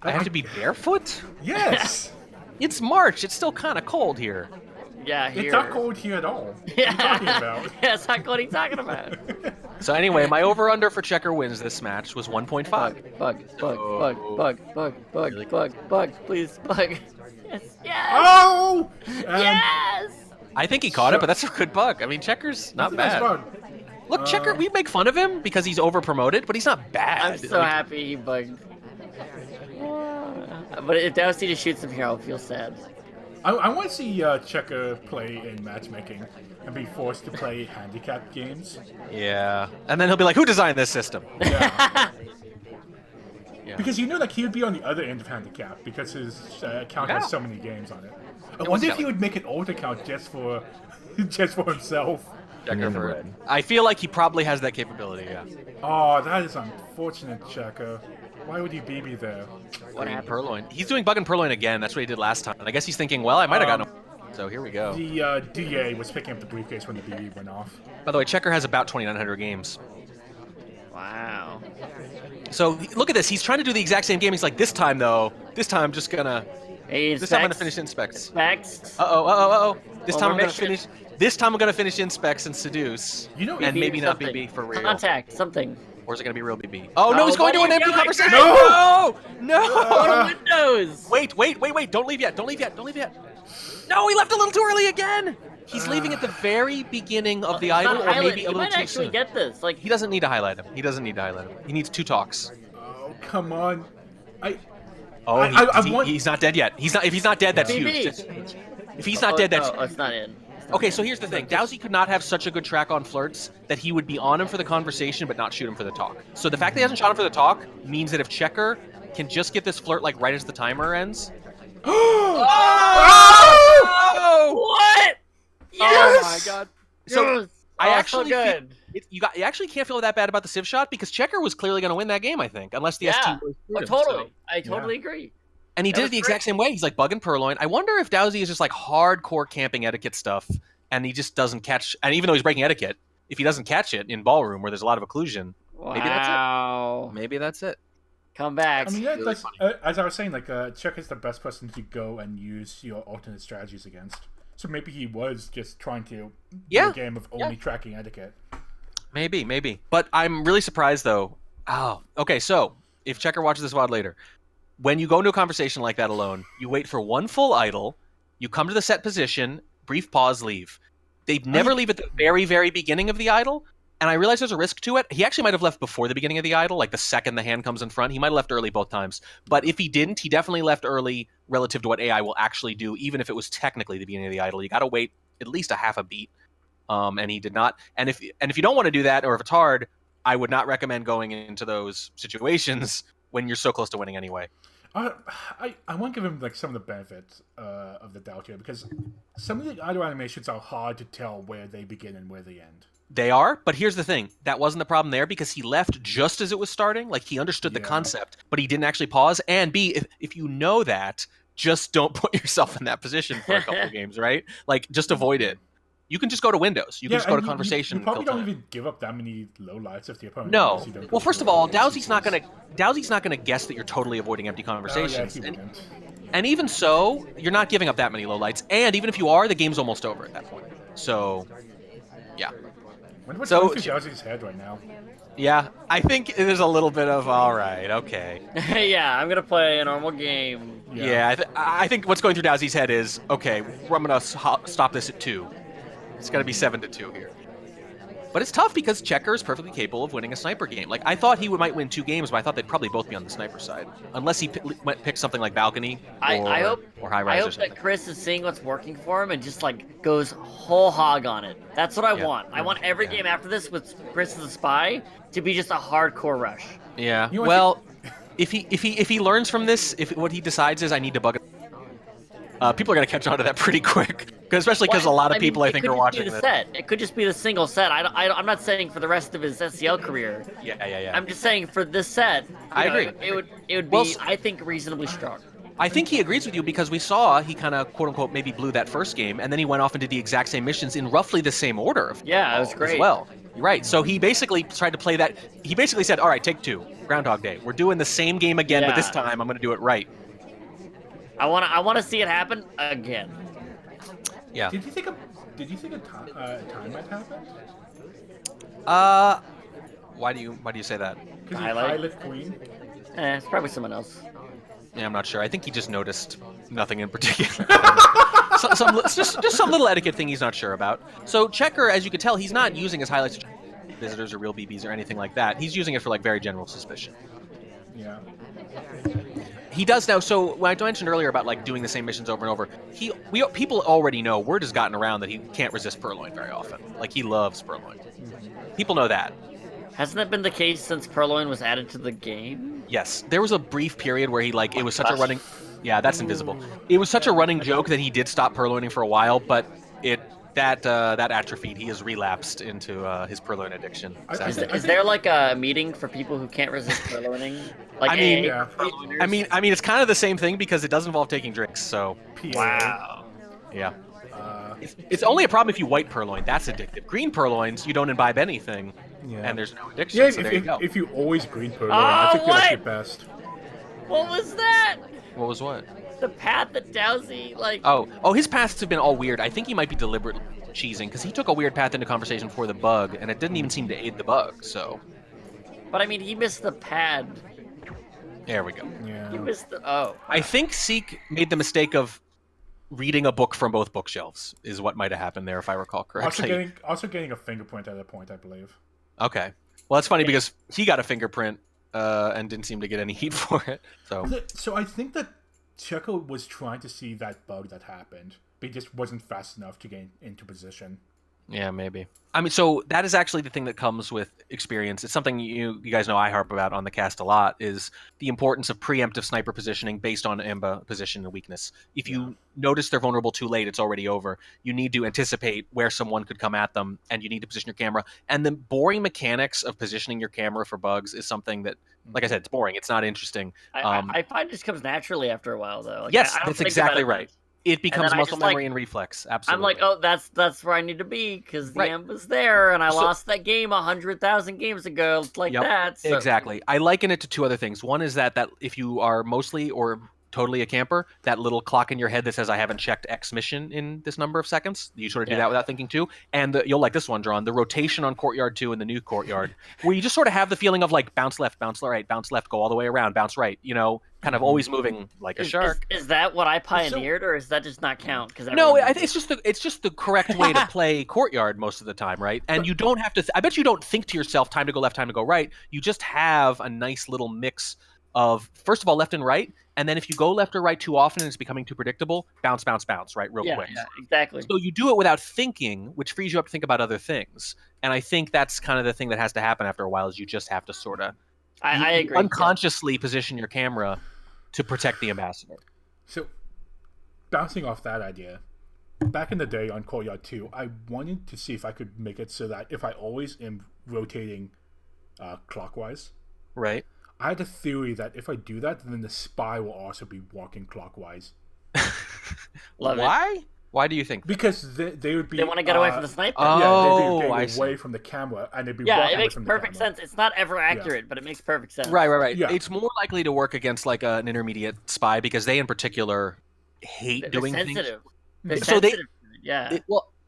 I have to be barefoot? Yes. It's March. It's still kind of cold here. Yeah, here. It's not cold here at all. What are you Yeah. talking about? Yeah, it's not what he's talking about. So anyway, my over/under for Checker wins this match was 1.5. Bug, please, bug. Yes, yes, Oh! yes! I think he caught it, but that's a good bug. I mean, Checker's not That's bad. fun. Look, Checker, we make fun of him because he's over-promoted, but he's not bad. I'm so happy he bugged. But if DOWSEY just shoots him here, I'll feel sad. I want to see Checker play in matchmaking and be forced to play handicap games. Yeah. And then he'll be like, who designed this system? Yeah. Yeah. Because like he would be on the other end of handicap because his account has so many games on it. I wonder if he would make an old account just for himself. I feel like he probably has that capability, yeah. Oh, that is unfortunate, Checker. Why would you BB there? What happened? Purloin. He's doing bug and purloin again. That's what he did last time. And I guess he's thinking, well, I might have gotten him. So here we go. The DA was picking up the briefcase when the BB went off. By the way, Checker has about 2,900 games. Wow. So look at this. He's trying to do the exact same game. He's like, this time though, this time I'm just gonna. Hey, This time I'm gonna finish inspects. Specs. Uh-oh. This time I'm gonna Overmission. finish. This time I'm gonna finish inspects and seduce. You know, and maybe not something. BB for real. Contact, something. Or is it gonna be real BB? Oh no, he's going to what an are you empty doing? conversation. No! No! Go to Windows! Wait! Don't leave yet! Don't leave yet! No, he left a little too early again. He's leaving at the very beginning of the It's idol, not or highlighted. maybe a He little might too actually soon. get this. Like He doesn't need to highlight him. He doesn't need to highlight him. He needs 2 talks. Oh, come on. He's not dead yet. He's not. If he's not dead, that's BB. huge. If he's not dead, that's it's not in. okay. So here's the thing: DOWSEY could not have such a good track on flirts that he would be on him for the conversation, but not shoot him for the talk. So the fact that he hasn't shot him for the talk means that if Checker can just get this flirt like right as the timer ends. What? Yes! Oh my god! So Yes! I actually so good. you actually can't feel that bad about the Civ shot because Checker was clearly going to win that game. I think, unless the ST. Oh, totally. I totally agree. And he did it the exact same way. He's like bugging Purloin. I wonder if DOWSEY is just like hardcore camping etiquette stuff, and he just doesn't catch. And even though he's breaking etiquette, if he doesn't catch it in ballroom where there's a lot of occlusion, maybe that's it. Maybe that's it. Come back. I mean, yeah, really as I was saying, Check is the best person to go and use your alternate strategies against. So maybe he was just trying to do a game of only tracking etiquette. Maybe. But I'm really surprised, though. Oh, okay, so if Checker watches this VOD later, when you go into a conversation like that alone, you wait for 1 full idle, you come to the set position, brief pause, leave. They never leave at the very, very beginning of the idle, and I realize there's a risk to it. He actually might have left before the beginning of the idle, like the second the hand comes in front. He might have left early both times. But if he didn't, he definitely left early relative to what AI will actually do, even if it was technically the beginning of the idle. You got to wait at least a half a beat, and he did not. And if you don't want to do that, or if it's hard, I would not recommend going into those situations when you're so close to winning anyway. I want to give him some of the benefits of the doubt here, because some of the idle animations are hard to tell where they begin and where they end. They are, but here's the thing. That wasn't the problem there because he left just as it was starting. Like, he understood the concept, but he didn't actually pause. And B, if you know that, just don't put yourself in that position for a couple of games, right? Like, just avoid it. You can just go to Windows. You can just go to conversation. You probably don't even give up that many lowlights if the opponent. No. Well, first of all, DOWSEY's not gonna guess that you're totally avoiding empty conversations. And even so, you're not giving up that many lowlights. And even if you are, the game's almost over at that point. So, yeah. What's going through DOWSEY's head right now? Yeah, I think there's a little bit of all right, okay. Yeah, I'm gonna play a normal game. Yeah, I think what's going through DOWSEY's head is okay. I'm gonna stop this at 2. It's got to be 7-2 here. But it's tough because Checker is perfectly capable of winning a sniper game. Like, I thought he might win 2 games, but I thought they'd probably both be on the sniper side. Unless he picked something like Balcony or High Rise I hope that Chris is seeing what's working for him and just, goes whole hog on it. That's what I want. I want every game after this with Chris as a spy to be just a hardcore rush. Yeah. Well, if he learns from this, if what he decides is I need to bug it, people are going to catch on to that pretty quick. Especially because a lot of people, I think, are watching this. It could just be the single set. I'm not saying for the rest of his SCL career. Yeah. I'm just saying for this set. I agree. It would be, I think, reasonably strong. I think he agrees with you because we saw he kind of, quote-unquote, maybe blew that first game, and then he went off and did the exact same missions in roughly the same order. Yeah, it was great. As well. You're right. So he basically tried to play that. He basically said, all right, take 2. Groundhog Day. We're doing the same game again, but this time I'm going to do it right. I want to see it happen again. Yeah. Did you think a time might happen? Why do you say that? Because he highlight Queen. It's probably someone else. Yeah, I'm not sure. I think he just noticed nothing in particular. just some little etiquette thing he's not sure about. So Checker, as you can tell, he's not using his highlights to visitors or real BBs or anything like that. He's using it for very general suspicion. Yeah. He does now. So when I mentioned earlier about doing the same missions over and over, people already know. Word has gotten around that he can't resist Purloin very often. He loves Purloin. People know that. Hasn't that been the case since Purloin was added to the game? Yes, there was a brief period where he it was such a running. Yeah, that's invisible. It was such a running joke that he did stop Purloining for a while, but that atrophied. He has relapsed into his Purloin addiction. Is there a meeting for people who can't resist Purloining? I mean, it's kind of the same thing because it does involve taking drinks. So. Wow. Yeah. It's only a problem if you white Purloin. That's addictive. Green Purloins, you don't imbibe anything, and there's no addiction. Yeah, so there you go. If you always green Purloin, I think that's your best. What was that? What was what? The path that DOWSEY Oh, his paths have been all weird. I think he might be deliberately cheesing because he took a weird path into conversation for the bug, and it didn't even seem to aid the bug. So. But I mean, he missed the pad. There we go. Yeah. He missed the. Oh. I think Seek made the mistake of reading a book from both bookshelves is what might have happened there, if I recall correctly. Also getting a fingerprint at that point, I believe. Okay. Well, that's funny because he got a fingerprint and didn't seem to get any heat for it. So I think that Checker was trying to see that bug that happened, but he just wasn't fast enough to get into position. Yeah, maybe. I mean, so that is actually the thing that comes with experience. It's something you guys know I harp about on the cast a lot, is the importance of preemptive sniper positioning based on IMBA position and weakness. If you notice they're vulnerable too late, it's already over. You need to anticipate where someone could come at them, and you need to position your camera. And the boring mechanics of positioning your camera for bugs is something that, like I said, it's boring. It's not interesting. I find it just comes naturally after a while, though. Like, yes, I don't that's think exactly about it right. much. It becomes muscle memory and reflex. Absolutely. I'm like, oh, that's where I need to be because the M was there, and I lost that game 100,000 games ago, like that. So. Exactly. I liken it to two other things. One is that if you are mostly or totally a camper, that little clock in your head that says I haven't checked X mission in this number of seconds, you sort of do that without thinking too. And you'll like this one, John, the rotation on Courtyard 2 and the new Courtyard, where you just sort of have the feeling of like bounce left, bounce right, bounce left, go all the way around, bounce right, kind of always moving like a shark. Is that what I pioneered, or does that just not count? No, it's just the correct way to play Courtyard most of the time, right? And you don't have to. I bet you don't think to yourself, time to go left, time to go right. You just have a nice little mix of, first of all, left and right, and then if you go left or right too often and it's becoming too predictable, bounce, bounce, bounce, right, real quick. Yeah, exactly. So you do it without thinking, which frees you up to think about other things. And I think that's kind of the thing that has to happen after a while, is you just have to sort of I agree. Unconsciously position your camera to protect the ambassador. So, bouncing off that idea, back in the day on Courtyard 2, I wanted to see if I could make it so that if I always am rotating clockwise, right? I had a theory that if I do that, then the spy will also be walking clockwise. Why? Why do you think? Because they would be. They want to get away from the sniper. Oh, they'd be getting away from the camera, and they'd be. Yeah, it makes perfect sense. It's not ever accurate, but it makes perfect sense. Right. Yeah. It's more likely to work against like an intermediate spy because they, in particular, hate doing sensitive. things. They're sensitive. Yeah.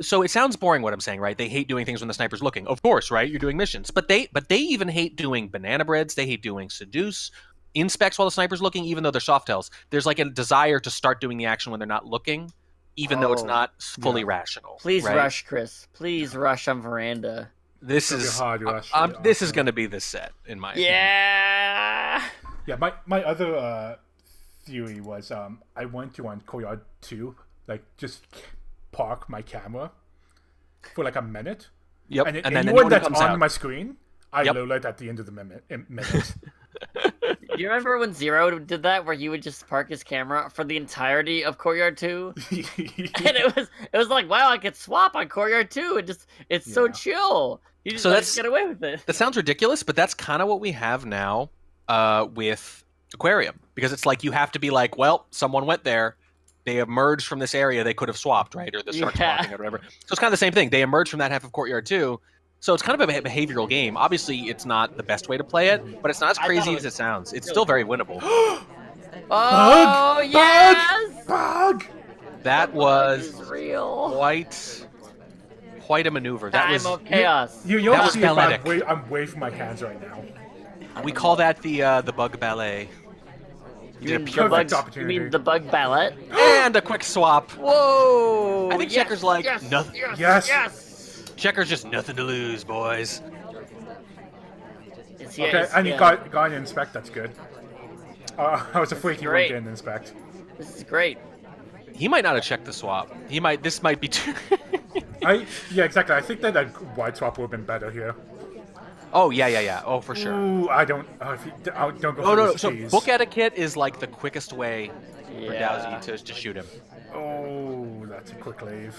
So it sounds boring what I'm saying, right? They hate doing things when the sniper's looking. Of course, right? You're doing missions, but they even hate doing banana breads. They hate doing seduce, inspects while the sniper's looking, even though they're soft tails. There's like a desire to start doing the action when they're not looking, even though it's not fully rational. Please right? rush, Chris. Please rush on veranda. This is hard rush. This is going to be the set in my opinion. Yeah. My other theory was I went to on Courtyard 2, like just park my camera for like a minute. Yep. And then anyone that's on my screen, I load it at the end of the minute. Do you remember when Zero did that, where he would just park his camera for the entirety of Courtyard 2? And it was like, wow, I could swap on Courtyard 2. It's so chill. You just get away with it. That sounds ridiculous, but that's kind of what we have now with Aquarium, because it's like you have to be like, well, someone went there. They emerged from this area. They could have swapped, right? Or the shark's swapping or whatever. So it's kind of the same thing. They emerged from that half of Courtyard 2. So it's kind of a behavioral game. Obviously, it's not the best way to play it, but it's not as crazy as it sounds. It's still very winnable. Oh, yes! Bug! That was real. Quite a maneuver. That was chaos. That was balletic. I'm waving my hands right now. We call that the bug ballet. You mean the bug ballet? And a quick swap. Whoa! I think Checker's like, nothing. Yes. Checker's just nothing to lose, boys. Okay, and you got an inspect. That's good. I was afraid he wouldn't get an inspect. This is great. He might not have checked the swap. This might be too. Yeah, exactly. I think that a wide swap would have been better here. Oh yeah. Oh, for sure. Ooh, I don't. Don't go. No. So book etiquette is like the quickest way for DOWSEY to shoot him. Oh, that's a quick leave.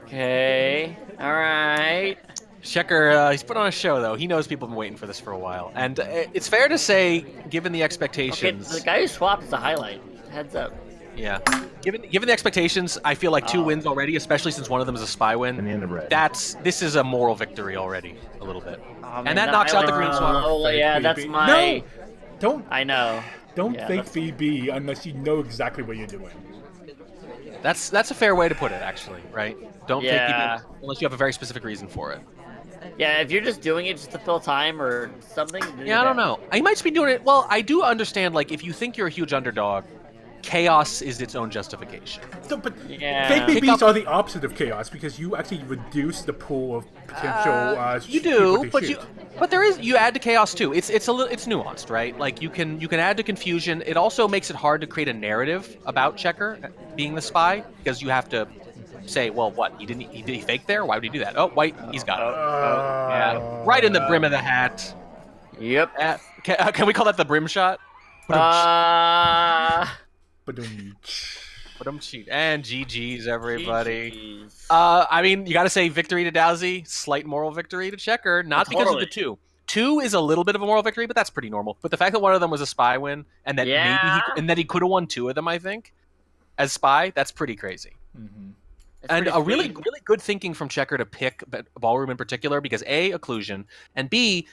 Okay. All right. Checker, he's put on a show though. He knows people have been waiting for this for a while, and it's fair to say, given the expectations. Okay, the guy who swapped is a highlight. Heads up. Yeah. Given the expectations, I feel like 2 wins already, especially since one of them is a spy win. And the end of red. This is a moral victory already, a little bit. Oh, man, and that knocks out the green swap. Oh yeah, that's my. No, don't. I know. Don't fake BB unless you know exactly what you're doing. That's a fair way to put it, actually, right? Don't fake BB unless you have a very specific reason for it. Yeah, if you're just doing it just to fill time or something. Yeah, I don't know. I might just be doing it. Well, I do understand. Like, if you think you're a huge underdog, chaos is its own justification. So, but Yeah. fake Kick BBs up- are the opposite of chaos because you actually reduce the pool of potential. You people do, to but shoot. you add to chaos too. It's nuanced, right? Like you can add to confusion. It also makes it hard to create a narrative about Checker being the spy because you have to say, well, what did he fake there? Why would he do that? Oh, white, he's got it. Yeah, right in the brim of the hat. Yep. Can we call that the brim shot? Uh, And GG's, everybody. GGs. I mean, you got to say victory to DOWSEY, slight moral victory to Checker, not because of the two. Two is a little bit of a moral victory, but that's pretty normal. But the fact that one of them was a spy win, and that maybe he could have won two of them, I think, as spy, that's pretty crazy. Mm-hmm. And a really good thinking from Checker to pick Ballroom in particular, because A, occlusion, and B,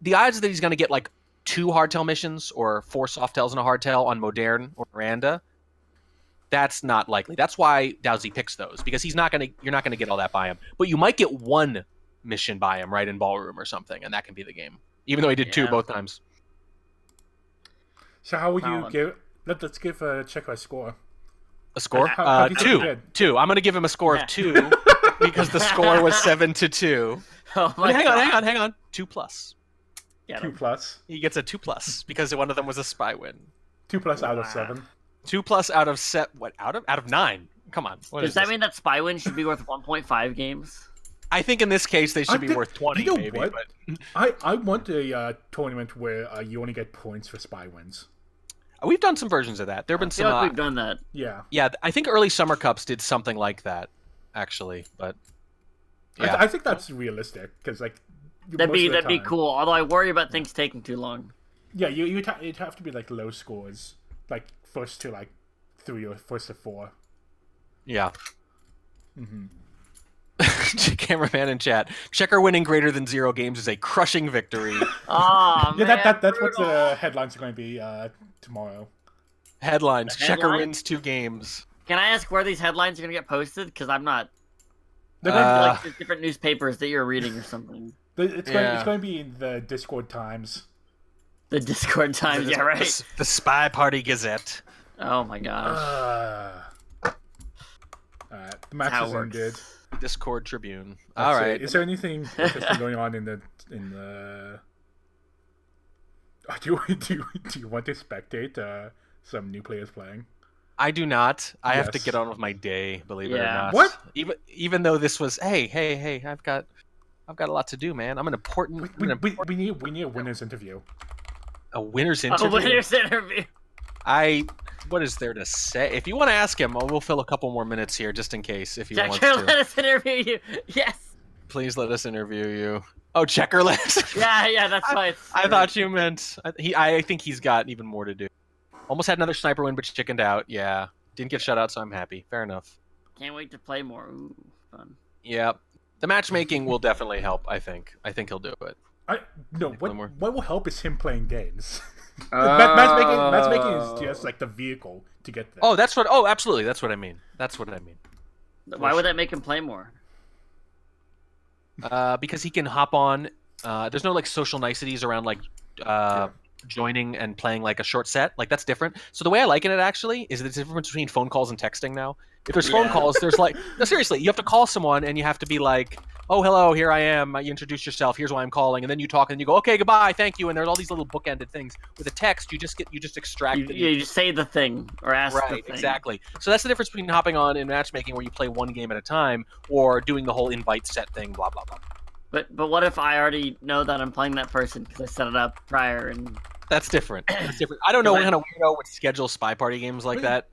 the odds that he's going to get like 2 hardtail missions or 4 softails and a hardtail on Modern or Miranda, that's not likely. That's why DOWSEY picks those, because you're not going to get all that by him. But you might get 1 mission by him, right, in Ballroom or something, and that can be the game. Even though he did 2 both times. So how would you give? Let's give Checker a score. A score? How do you think 2. I'm going to give him a score of 2 because the score was 7-2. Oh my Hang on. 2+. God. 2+. He gets a 2+ because one of them was a spy win. 2+ out of 7. 2+ out of what? Out of 9? Come on. Does that mean that spy win should be worth 1.5 games? I think in this case they should be worth 20. You know maybe. what? But I want a tournament where you only get points for spy wins. we've done some versions of that. There've been I feel some. like we've done that. Yeah. Yeah, I think early Summer Cups did something like that, actually. But yeah, I think that's realistic because like That'd be cool. Although I worry about things taking too long. Yeah, you'd have to be like low scores, like first to like 3 or first to 4. Yeah. Mm-hmm. Cameraman in chat. Checker winning greater than 0 games is a crushing victory. Oh, Yeah, man, that's what the headlines are going to be tomorrow. Headlines. The Checker headline? wins 2 games. Can I ask where these headlines are going to get posted? Because I'm not. They're going to Like there's different newspapers that you're reading or something. it's going to be in the Discord Times. The Discord Times, yeah, right. The Spy Party Gazette. Oh my gosh. Alright, the match How is it works. ended. Discord Tribune. That's All it. right. Is there anything interesting going on in the? Do you want to spectate some new players playing? I do not. I have to Yes. get on with my day, believe it or Yeah. not. What? Even though this was, hey, I've got a lot to do, man. I'm an important. We need a winners interview. A winner's interview. Oh, winner's interview. What is there to say? If you want to ask him, we'll fill a couple more minutes here just in case. If he wants Checker, to, let us interview you. Yes. please let us interview you. Oh, Checker list. Yeah, that's why. I thought you meant. I think he's got even more to do. Almost had another sniper win, but chickened out. Yeah, didn't get shut out, so I'm happy. Fair enough. Can't wait to play more. Ooh, fun. Yeah, the matchmaking will definitely help. I think he'll do it. What will help is him playing games. Oh. Matchmaking is just like the vehicle to get there. Oh, that's what. Oh, absolutely. That's what I mean. Why would that make him play more? Because he can hop on. There's no like social niceties around like joining and playing like a short set. Like that's different. So the way I like it actually is the difference between phone calls and texting now. If there's phone calls, there's like no, seriously, you have to call someone and you have to be like, oh hello, here I am. You introduce yourself. Here's why I'm calling, and then you talk and you go, okay, goodbye, thank you. And there's all these little bookended things. With a text, you just extract. You just say the thing or ask the thing. Exactly. So that's the difference between hopping on in matchmaking where you play one game at a time or doing the whole invite set thing. Blah blah blah. But what if I already know that I'm playing that person because I set it up prior and. That's different. I don't know what kind of weirdo would schedule spy party games like that,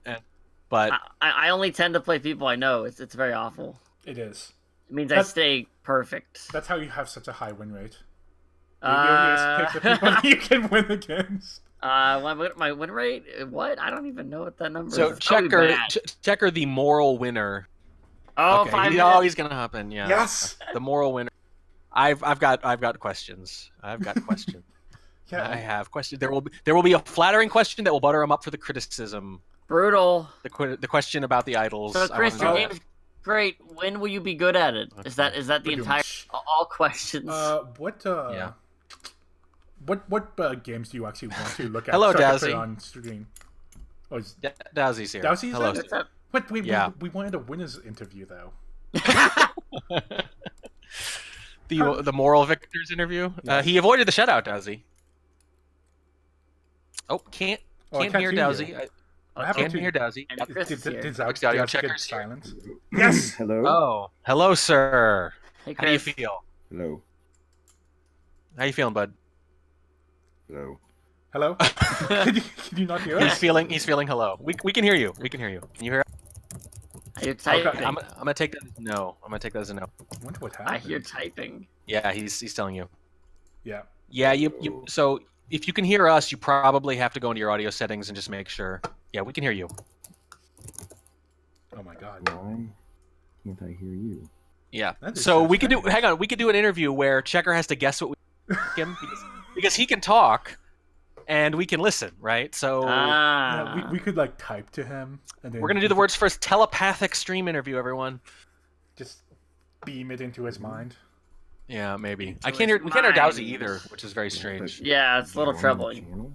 but I only tend to play people I know. It's very awful. It is. It means I stay perfect. That's how you have such a high win rate. You just pick the people you can win against. My win rate? What? I don't even know what that number so is. Checker the moral winner. Oh, okay. 5 minutes. He's gonna hop in. Yeah. Yes. The moral winner. I've got questions. Yeah. I have questions. There will be a flattering question that will butter him up for the criticism. Brutal. The question about the idols. So Chris, your game's great. When will you be good at it? Is that the entire all questions? What games do you actually want to look at? Hello, so I can put it DOWSEY. on stream. Oh, is Dowsey's here. Dowsey's Hello. there? What's up? But Yeah. we wanted a winner's interview though. The moral victors interview. Yes. He avoided the shutout, Dowsey. Oh, can't I can't hear hear Dowsey. you. I What can't happened hear Dowsey. And Chris is here. Did Fix the audio Dowsey get checkers here. silence? Yes. Hello. Oh, hello, sir. Hey, How do you Chris. feel? Hello. How you feeling, bud? Hello. Hello. Can you not hear He's us? feeling hello. We can hear you. We can hear you. Can you hear? I hear typing. Okay, I'm gonna take that as a no. I'm gonna take that as a no. I wonder what I happened. hear typing. Yeah, he's telling you. Yeah. Yeah, you. So if you can hear us, you probably have to go into your audio settings and just make sure. Yeah, we can hear you. Oh my God. Why can't I hear you? Yeah. That is So so we could do. strange. Hang on. We could do an interview where Checker has to guess what we him because he can talk, and we can listen, right? So Ah. Yeah, we could like type to him, and then we're gonna do the words first. Telepathic stream interview, everyone. Just beam it into his mind. Yeah, maybe. Into I can't hear. his We can't hear Dowsey mind. either, which is very strange. Yeah, it's a little Is it on the troubling. channel?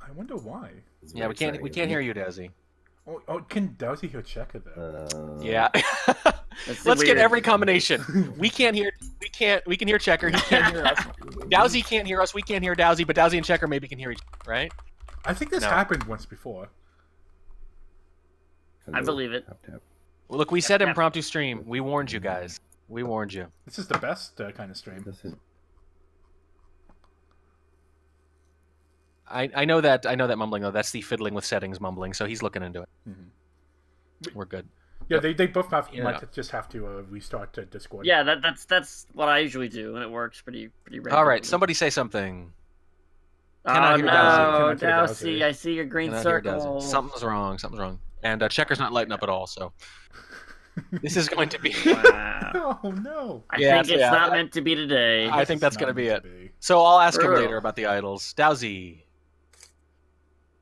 I wonder why. It's Yeah, very we can't. exciting, We can't isn't hear it? you, Dowsey. Oh, can Dowsey hear Checker though? Yeah. That's Let's get weird. every combination. We can't hear. We can hear Checker. He can't hear us. Dowsey can't hear us. We can't hear Dowsey. But Dowsey and Checker maybe can hear each other, right? I think this No. happened once before. I believe it. Tap, tap. Well, look, we said impromptu stream. We warned you guys. We warned you. This is the best kind of stream. This is I know that mumbling though. That's the fiddling with settings mumbling. So he's looking into it. Mhm. We're good. Yeah, they both Yeah. might just have to restart Discord. Yeah, that's what I usually do, and it works pretty regularly. All right, somebody say something. Oh Cannot hear no, Dowsey. Cannot hear Dowsey! Dowsey. I see your green Cannot hear circle. Dowsey. Something's wrong. Something's wrong. And Checker's not lighting up at all. So this is going to be. Wow. Oh no. I Yeah, think it's yeah. not meant to be today. I think that's It's gonna not be meant it. to be. So I'll ask him Brutal. later about the idols. Dowsey.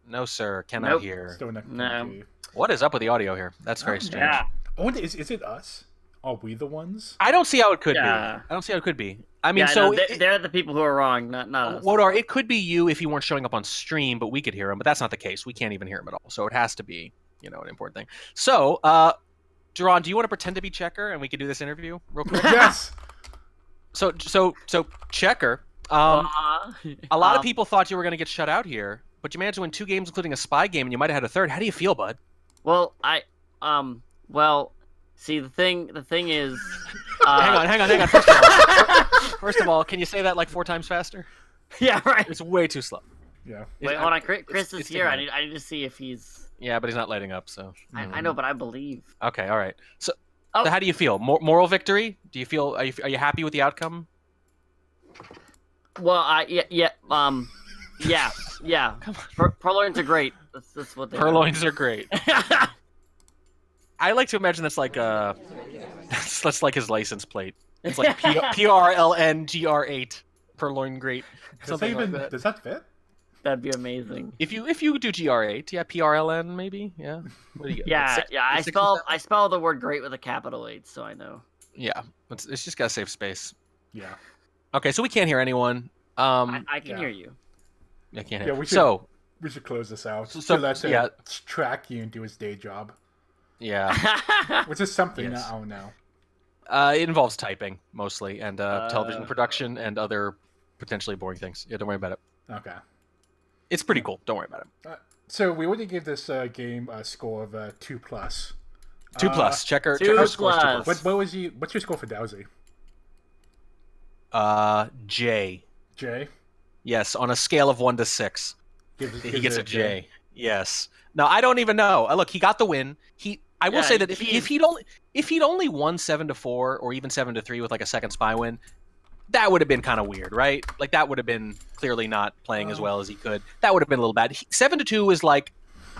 No, sir. Cannot Nope. hear. Still not No. connected. What is up with the audio here? That's very strange. Yeah. Oh, is it us? Are we the ones? I don't see how it could Yeah. be. I don't see how it could be. I mean, Yeah, so no, they're the people who are wrong, not us. Wodar, it could be you if you weren't showing up on stream, but we could hear him. But that's not the case. We can't even hear him at all. So it has to be, an important thing. So, Duran, do you want to pretend to be Checker and we could do this interview real quick? Yes. So Checker. A lot of people thought you were going to get shut out here, but you managed to win 2 games, including a spy game, and you might have had a third. How do you feel, bud? Well, see, the thing is, Hang on. First of all, can you say that like 4 times faster? Yeah, right. It's way too slow. Yeah. Wait, hold on. Chris is it's here. I taking need to see if he's. Yeah, but he's not lighting up, so. I know, but I believe. Okay, all right. So, Oh. so how do you feel? Moral victory? Do you feel? Are you happy with the outcome? Well, yeah. Purloins are great. That's what they Purloins are great. I like to imagine that's like that's like his license plate. It's like PRLNGR8 Purloin Great. Something like that. Does that fit? That'd be amazing. If you do GR8, yeah, PRLN maybe, yeah. What do you get? Yeah, Six- yeah. six and I spell the word great with a capital H, so I know. Yeah, it's just gotta save space. Yeah. Okay, so we can't hear anyone. I can yeah. hear you. I can't hear. Yeah, we should- So We should close this out. So- So let's yeah. track you and do his day job, yeah, which is something Yes. I don't know. it involves typing mostly and television Oh. production and other potentially boring things. Yeah, don't worry about it. Okay. It's pretty cool. Don't worry about it. So we already gave this game a score of 2+. 2+. Checker. 2+. Checker scores 2+. What's your score for Dowsey? J. J. Yes, on a scale of 1 to 6, Gives he gets it a J. Yes. No, I don't even know. Look, he got the win. I will Yeah, say that he's- if he'd only won 7-4 or even 7-3 with like a second spy win, that would have been kind of weird, right? Like that would have been clearly not playing as well as he could. That would have been a little bad. 7-2 is like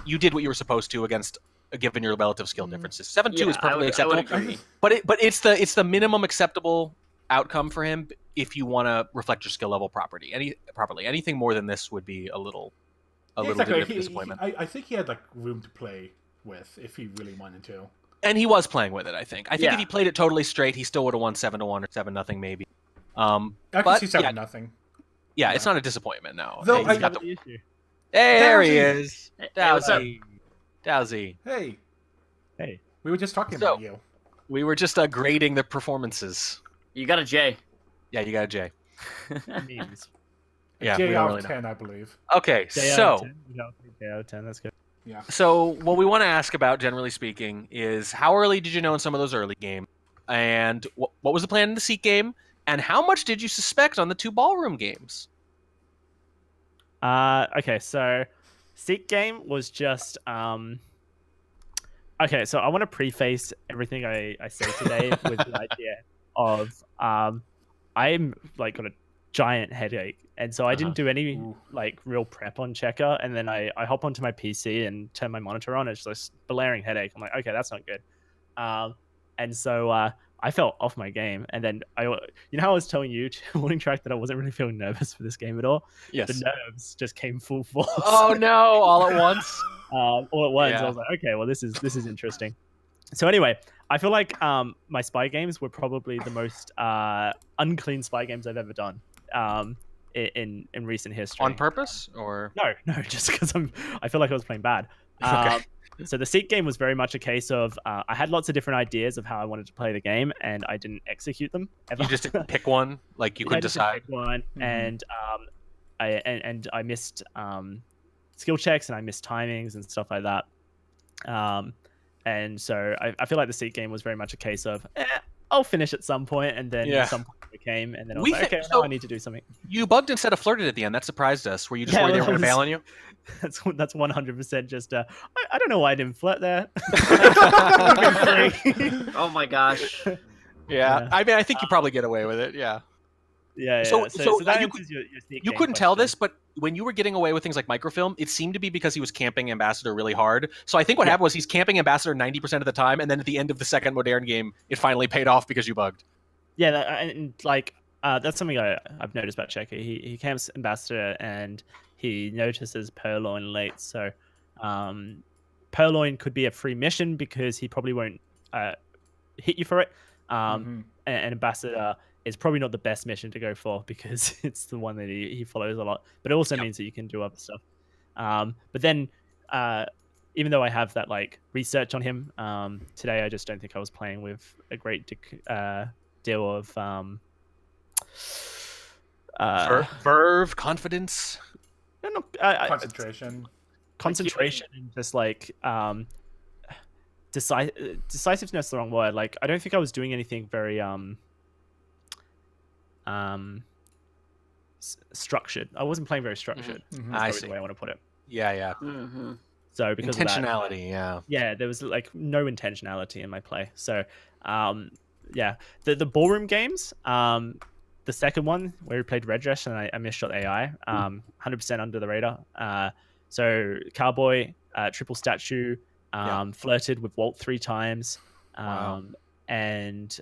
you did what you were supposed to against given your relative skill differences. 7-2 is perfectly acceptable. I would agree. But it's the minimum acceptable outcome for him if you want to reflect your skill level properly. Anything more than this would be a little Exactly. bit of a disappointment. I think he had like room to play with if he really wanted to. And he was playing with it. I think Yeah. if he played it totally straight, he still would have won 7-1 or 7-0 maybe. I can But, see yeah, 7-0. Yeah, it's not a disappointment. No. Though He's I- got the- Hey, there he Dowsey! is. Hey, what's up? Dowsey. Dowsey. Hey, Hey. we were just talking So- about you. We were just grading the performances. You got a J. Yeah, you got a J. Memes. Yeah, J we out don't of really 10, I believe. Okay, J out so of 10. You know, J out of 10. That's good. Yeah. so what we want to ask about, generally speaking, is how early did you know in some of those early games, and what was the plan in the Seek game, and how much did you suspect on the 2 ballroom games? Okay, so Seek game was just okay, so I want to preface everything I say today with the idea of I'm like got a giant headache, and so I didn't do any Ooh. like real prep on Checker, and then I hop onto my PC and turn my monitor on. It's just blaring headache. I'm like, okay, that's not good. And so I felt off my game, and then you know how I was telling you morning track that I wasn't really feeling nervous for this game at all. Yes. The nerves just came full force. Oh no! All at once. All at once. Yeah. I was like, okay, well, this is interesting. So anyway, I feel like my spy games were probably the most unclean spy games I've ever done in recent history. On purpose, or No, just because I feel like I was playing bad. Okay. So the Seek game was very much a case of I had lots of different ideas of how I wanted to play the game, and I didn't execute them ever. you just didn't pick one? Like you I couldn't just decide? picked one, Mhm. and I missed skill checks, and I missed timings and stuff like that. And so I feel like the Seek game was very much a case of I'll finish at some point, and then Yeah. some point it came, and then I was We like, can- okay, so- now I need to do something. You bugged instead of flirted at the end. That surprised us. Were you just Yeah, worried they were that going to bail was- on you? That's 100% just I don't know why I didn't flirt there. Oh my gosh. Yeah. Yeah. I mean, I think you probably get away with it. Yeah. Yeah. So- So so that you answers your Seek You game couldn't tell question. this, but when you were getting away with things like microfilm, it seemed to be because he was camping Ambassador really hard. So I think what Yeah. happened was he's camping Ambassador 90% of the time, and then at the end of the second Modern game, it finally paid off because you bugged. Yeah, and like that's something I've noticed about Checker. He camps Ambassador and he notices Purloin late. So Purloin could be a free mission because he probably won't hit you for it. Mhm. And Ambassador is probably not the best mission to go for because it's the one that he follows a lot. But it also means that you can do other stuff. But then even though I have that like research on him, today I just don't think I was playing with a great deal of Verve, confidence. no, Concentration. concentration and just like decisiveness is the wrong word. Like I don't think I was doing anything very structured. I wasn't playing very structured. Mhm. That's I probably see. the way I want to put it. Yeah. Mm-hmm. So because of that, Intentionality, yeah. yeah, there was like no intentionality in my play. So yeah, the ballroom games, the second one where we played Red Dress and I misshot AI, 100% under the radar. So Cowboy, triple statue, flirted with Walt 3 times, Wow. and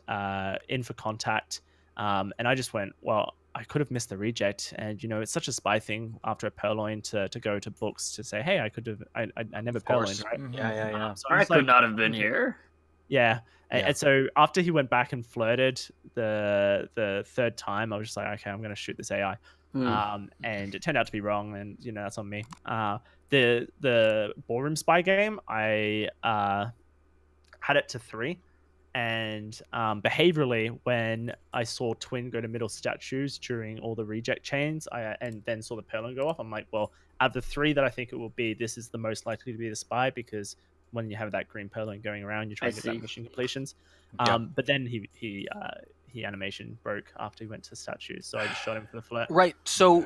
in for contact. And I just went, well, I could have missed the reject, and it's such a spy thing after a purloin to go to books to say, hey, I could have, I never course. purloined, right? Mhm. Yeah. So I was could like, not have been here. yeah. Yeah. And so after he went back and flirted the third time, I was just like, okay, I'm going to shoot this AI. And it turned out to be wrong, and that's on me. The ballroom spy game, I had it to 3, and behaviorally, when I saw Twin go to middle statues during all the reject chains, and then saw the Perlin go off, I'm like, well, out of the 3 that I think it will be, this is the most likely to be the spy, because when you have that green Perlin going around, you try to get that mission completions. Yeah. But then he animation broke after he went to statues, so I just shot him for the flirt. Right. So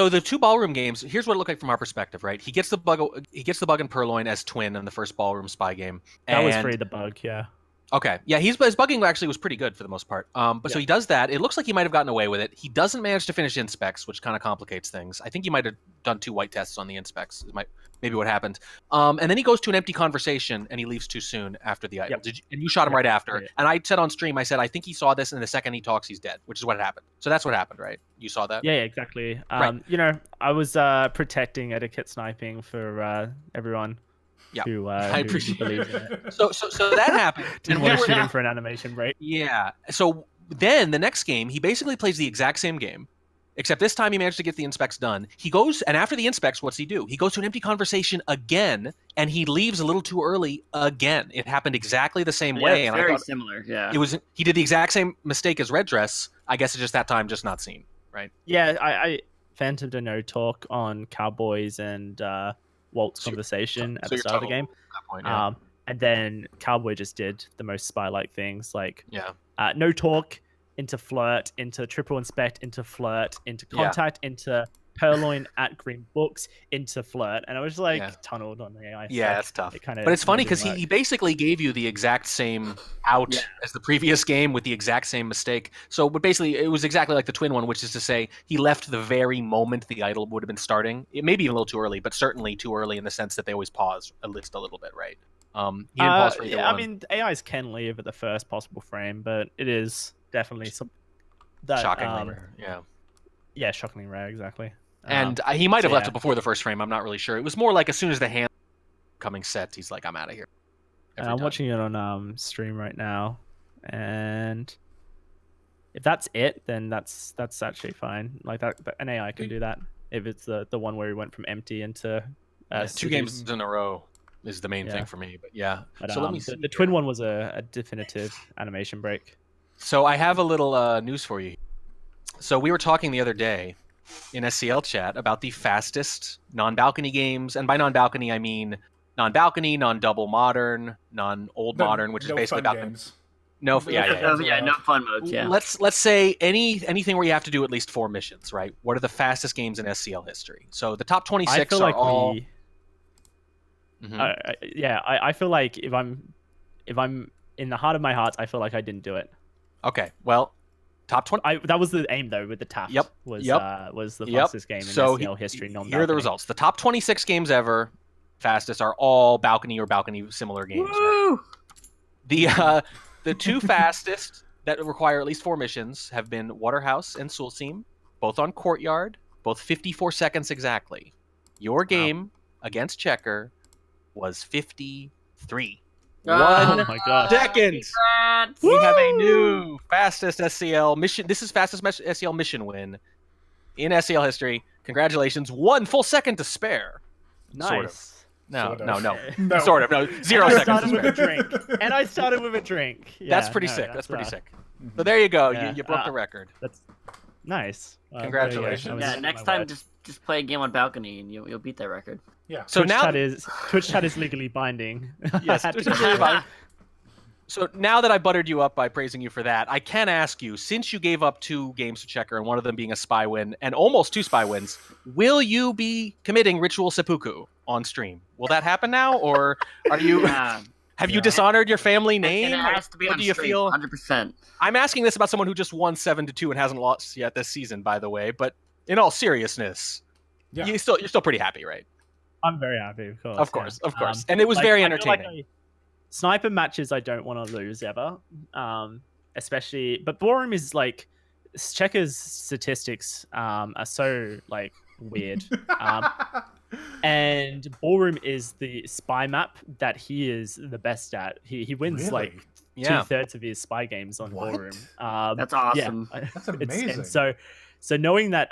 the 2 ballroom games, here's what it looked like from our perspective, right? He gets the bug in Purloin as Twin in the first ballroom spy game. That was and- free the bug, yeah. Okay. Yeah, his bugging actually was pretty good for the most part. But so he does that. It looks like he might have gotten away with it. He doesn't manage to finish inspects, which kind of complicates things. I think he might have done 2 white tests on the inspects. Maybe what happened. And then he goes to an empty conversation and he leaves too soon after the idol. Yep. And you shot him Yep. right after. Yeah. And I said on stream, I said, I think he saw this, and the second he talks, he's dead, which is what happened. So that's what happened, right? You saw that? Yeah, exactly. Right. I was protecting etiquette sniping for everyone Yeah. who, I who appreciate believes in it. So that happened. Didn't And want then to we're- shoot him for an animation break. Yeah. So then the next game, he basically plays the exact same game, Except this time he managed to get the inspects done. He goes, and after the inspects, what's he do? He goes to an empty conversation again, and he leaves a little too early again. It happened exactly the same way. It's and very similar, yeah. He did the exact same mistake as Red Dress. I guess it's just that time, just not seen, right? Yeah, I phantomed a no talk on Cowboys and Walt's conversation at the start of the game. At that point, yeah. And then Cowboy just did the most spy-like things, like Yeah. No talk into flirt, into triple inspect, into flirt, into contact, into purloin at Green Books, into flirt. And I was like tunneled on the AI. Yeah, that's tough. But it's funny because he basically gave you the exact same out as the previous game with the exact same mistake. So, but basically, it was exactly like the twin one, which is to say he left the very moment the idol would have been starting. It may be even a little too early, but certainly too early in the sense that they always pause at least a little bit, right? He didn't pause for either one. I mean, AIs can leave at the first possible frame, but it is definitely shockingly rare. Yeah, shockingly rare, exactly. And he might have left it before the first frame. I'm not really sure. It was more like as soon as the hand coming set, he's like, I'm out of here. I'm watching it on stream right now, and if that's it, then that's actually fine. Like that, an AI can do that. If it's the one where he went from empty into 2 games in a row is the main thing for me. But But, so let me see. The twin one was a definitive animation break. So I have a little news for you. So we were talking the other day in SCL chat about the fastest non-balcony games, and by non-balcony I mean non-balcony, non-double modern, non-old modern, which is basically about games. No fun modes. Yeah. Let's say anything where you have to do at least 4 missions, right? What are the fastest games in SCL history? So the top 26 are all. I feel like if I'm in the heart of my heart, I feel like I didn't do it. Okay, well, top 20. That was the aim though with the Taft. Was the fastest game in SCL history. Here are the results. The top 26 games ever, fastest, are all balcony or balcony similar games. Woo! Right? The 2 fastest that require at least 4 missions have been Waterhouse and Sulseem, both on Courtyard, both 54 seconds exactly. Your game against Checker was 53. Oh my god! Seconds. We have a new fastest SCL mission. This is fastest SCL mission win in SCL history. Congratulations! 1 full second to spare. Nice. Sort of. No. Sort of. No. 0 seconds. Started with a drink, and I started with a drink. Yeah, that's pretty sick. That's pretty sick. So there you go. You broke the record. That's nice. Congratulations. Next time, just play a game on balcony, and you'll beat that record. Yeah. So Twitch chat is legally binding. Yes, Twitch is legally binding. So now that I buttered you up by praising you for that, I can ask you, since you gave up 2 games to Checker and one of them being a spy win and almost 2 spy wins, will you be committing ritual seppuku on stream? Will that happen now, or are you? Have you dishonored your family name? And it has to be on stream, 100%. I'm asking this about someone who just won 7-2 and hasn't lost yet this season, by the way. But in all seriousness, you're still pretty happy, right? I'm very happy, of course. Of course. And it was very entertaining. Sniper matches I don't want to lose ever. Especially, but Ballroom is like, Checker's statistics are so like weird. And Ballroom is the spy map that he is the best at. He wins like 2/3 of his spy games on Ballroom. That's awesome. Yeah. That's amazing. And so knowing that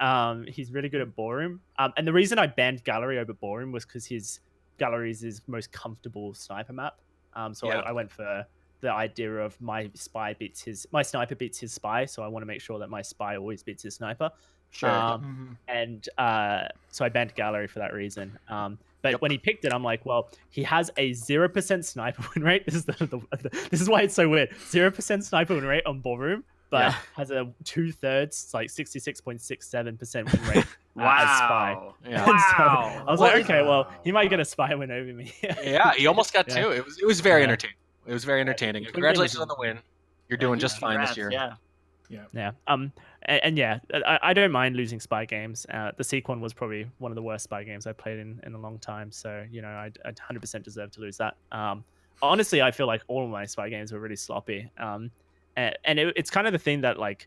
he's really good at Ballroom, and the reason I banned Gallery over Ballroom was because his Gallery is his most comfortable sniper map. I went for the idea of my sniper beats his spy, so I want to make sure that my spy always beats his sniper. Sure. And so I banned Gallery for that reason. But when he picked it, I'm like, well, he has a 0% sniper win rate. This is this is why it's so weird. 0% sniper win rate on Ballroom, but has a 2/3, like 66.67% win rate as spy. Yeah. Wow. So I was like, okay, well, he might get a spy win over me. Yeah, he almost got 2. It was very entertaining. It was very entertaining. Congratulations on the win. You're doing just fine this year. Yeah. I don't mind losing spy games. The Sequon was probably one of the worst spy games I played in a long time. So, I 100% deserve to lose that. Honestly, I feel like all of my spy games were really sloppy. And it's kind of the thing that, like,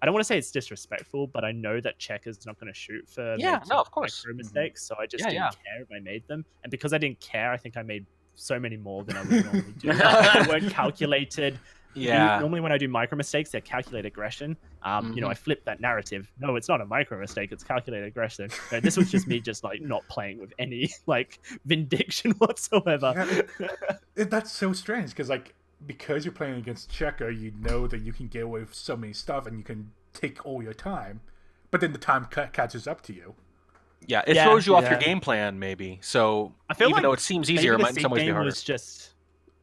I don't want to say it's disrespectful, but I know that Checker's not going to shoot for of course mistakes. So I just didn't care if I made them. And because I didn't care, I think I made so many more than I would normally do. They weren't calculated. Yeah. Normally when I do micro mistakes, they're calculated aggression. You know, I flip that narrative. No, it's not a micro mistake. It's calculated aggression. No, this was just me just like not playing with any like vindication whatsoever. That's so strange because you're playing against Checker, you know that you can get away with so many stuff and you can take all your time, but then the time catches up to you. Yeah, it throws you off your game plan, maybe. So I feel even like though it seems easier, it might in some ways be harder. Was just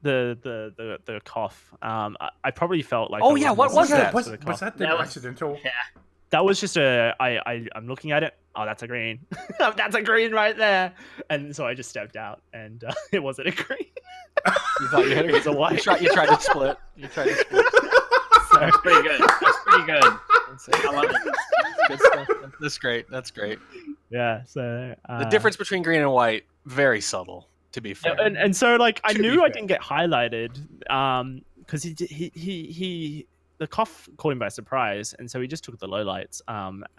the cough. I probably felt like. Oh yeah, what was that? Was that the accidental? Yeah. That was just I'm looking at it. Oh, that's a green. That's a green right there. And so I just stepped out, and it wasn't a green. You thought you hit it? It was a white. You tried to split. That's pretty good. That's pretty good. I love it. Good stuff. That's great. That's great. Yeah. So the difference between green and white, very subtle, to be fair. And so like I knew I didn't get highlighted because the cough caught him by surprise, and so he just took the lowlights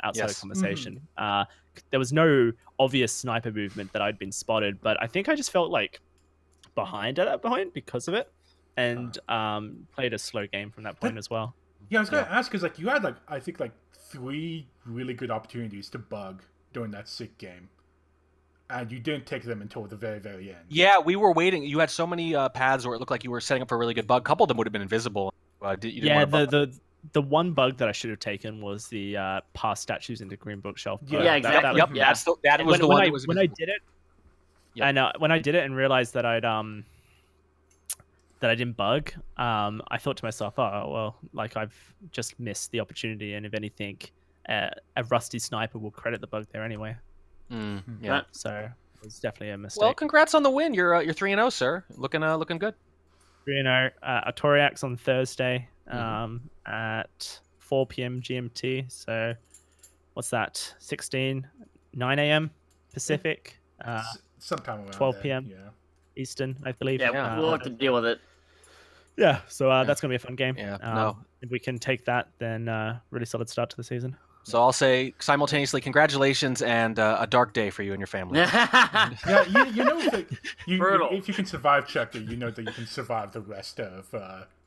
outside of conversation. There was no obvious sniper movement that I'd been spotted, but I think I just felt like behind at that point because of it, and played a slow game from that point as well. Yeah, I was gonna ask because you had I think 3 really good opportunities to bug during that sick game, and you didn't take them until the very, very end. Yeah, we were waiting. You had so many paths where it looked like you were setting up for a really good bug. A couple of them would have been invisible. The one bug that I should have taken was the past statues into Green Bookshelf. Yeah, exactly. That was the one that was when I did it. Yep. And when I did it and realized that I didn't bug, I thought to myself, oh well, I've just missed the opportunity, and if anything, a rusty sniper will credit the bug there anyway. Yeah. So it was definitely a mistake. Well, congrats on the win. You're 3-0, sir. Looking good. 3-0. Artoriax on Thursday at 4 p.m. GMT. So what's that? 9 a.m. Pacific. Sometime around 12 then, p.m. Yeah. Eastern, I believe. Yeah, we'll have to deal with it. Yeah, so that's going to be a fun game. Yeah, if we can take that, then really solid start to the season. So I'll say simultaneously congratulations and a dark day for you and your family. Yeah, you know that Brutal. if you can survive Checker, you know that you can survive the rest of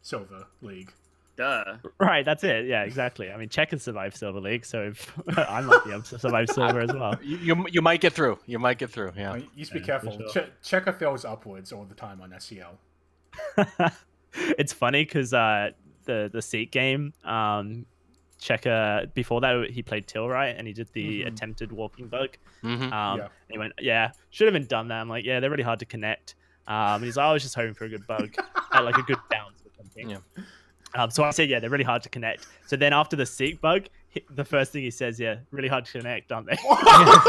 Silver League. Duh. Right, that's it. Yeah, exactly. I mean, Check has survived Silver League, so if I might be able to survive Silver as well. You might get through. You might get through. Yeah. You just be careful. Sure. Checker fails upwards all the time on SCL. It's funny because the seat game, Checker, before that he played Till, right, and he did the attempted walking bug. And he went, yeah, should have been done that. I'm like, yeah, they're really hard to connect. And he's like, I was just hoping for a good bug, like a good bounce or something. Yeah. So I said, yeah, they're really hard to connect. So then after the seek bug, the first thing he says, yeah, really hard to connect, aren't they? Wow.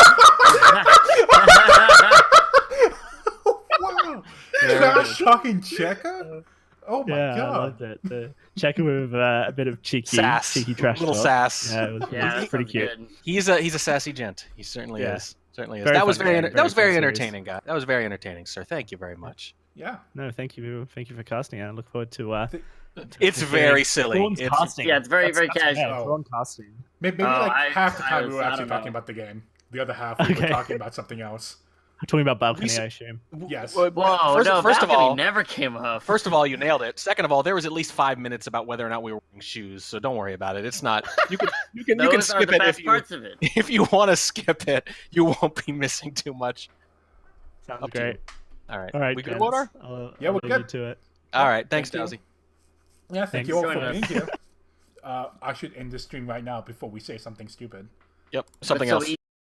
Trash talking Checker? Oh my god. I loved it. The Checker with a bit of cheeky trash little talk. sass. Yeah, it was pretty cute. Good. He's a sassy gent. He certainly is. Certainly is. Very That was fun very game, that was very very fun entertaining, guy. That was very entertaining, sir. Thank you very much. Yeah. No, thank you for casting. I look forward to. It's very silly. Thorn's casting. Yeah, it's very, very That's casual. Thorn casting. Maybe half the time we were actually talking about the game. The other half we were talking about something else. I'm talking about balcony, I assume. Yes. Whoa, first of balcony all, never came up. First of all, you nailed it. Second of all, there was at least 5 minutes about whether or not we were wearing shoes, so don't worry about it. It's not. You can Those are skip the it best parts of it. if you want to skip it. You won't be missing too much. Sounds Up to great. you. All right. All right, We good, gents. Water? Yeah, we're leave you good. to it. All right. Thanks, Thank Dowsey. you. Yeah, thank you all for Joining being us. here. I should end the stream right now before we say something stupid. Yep. Something so else.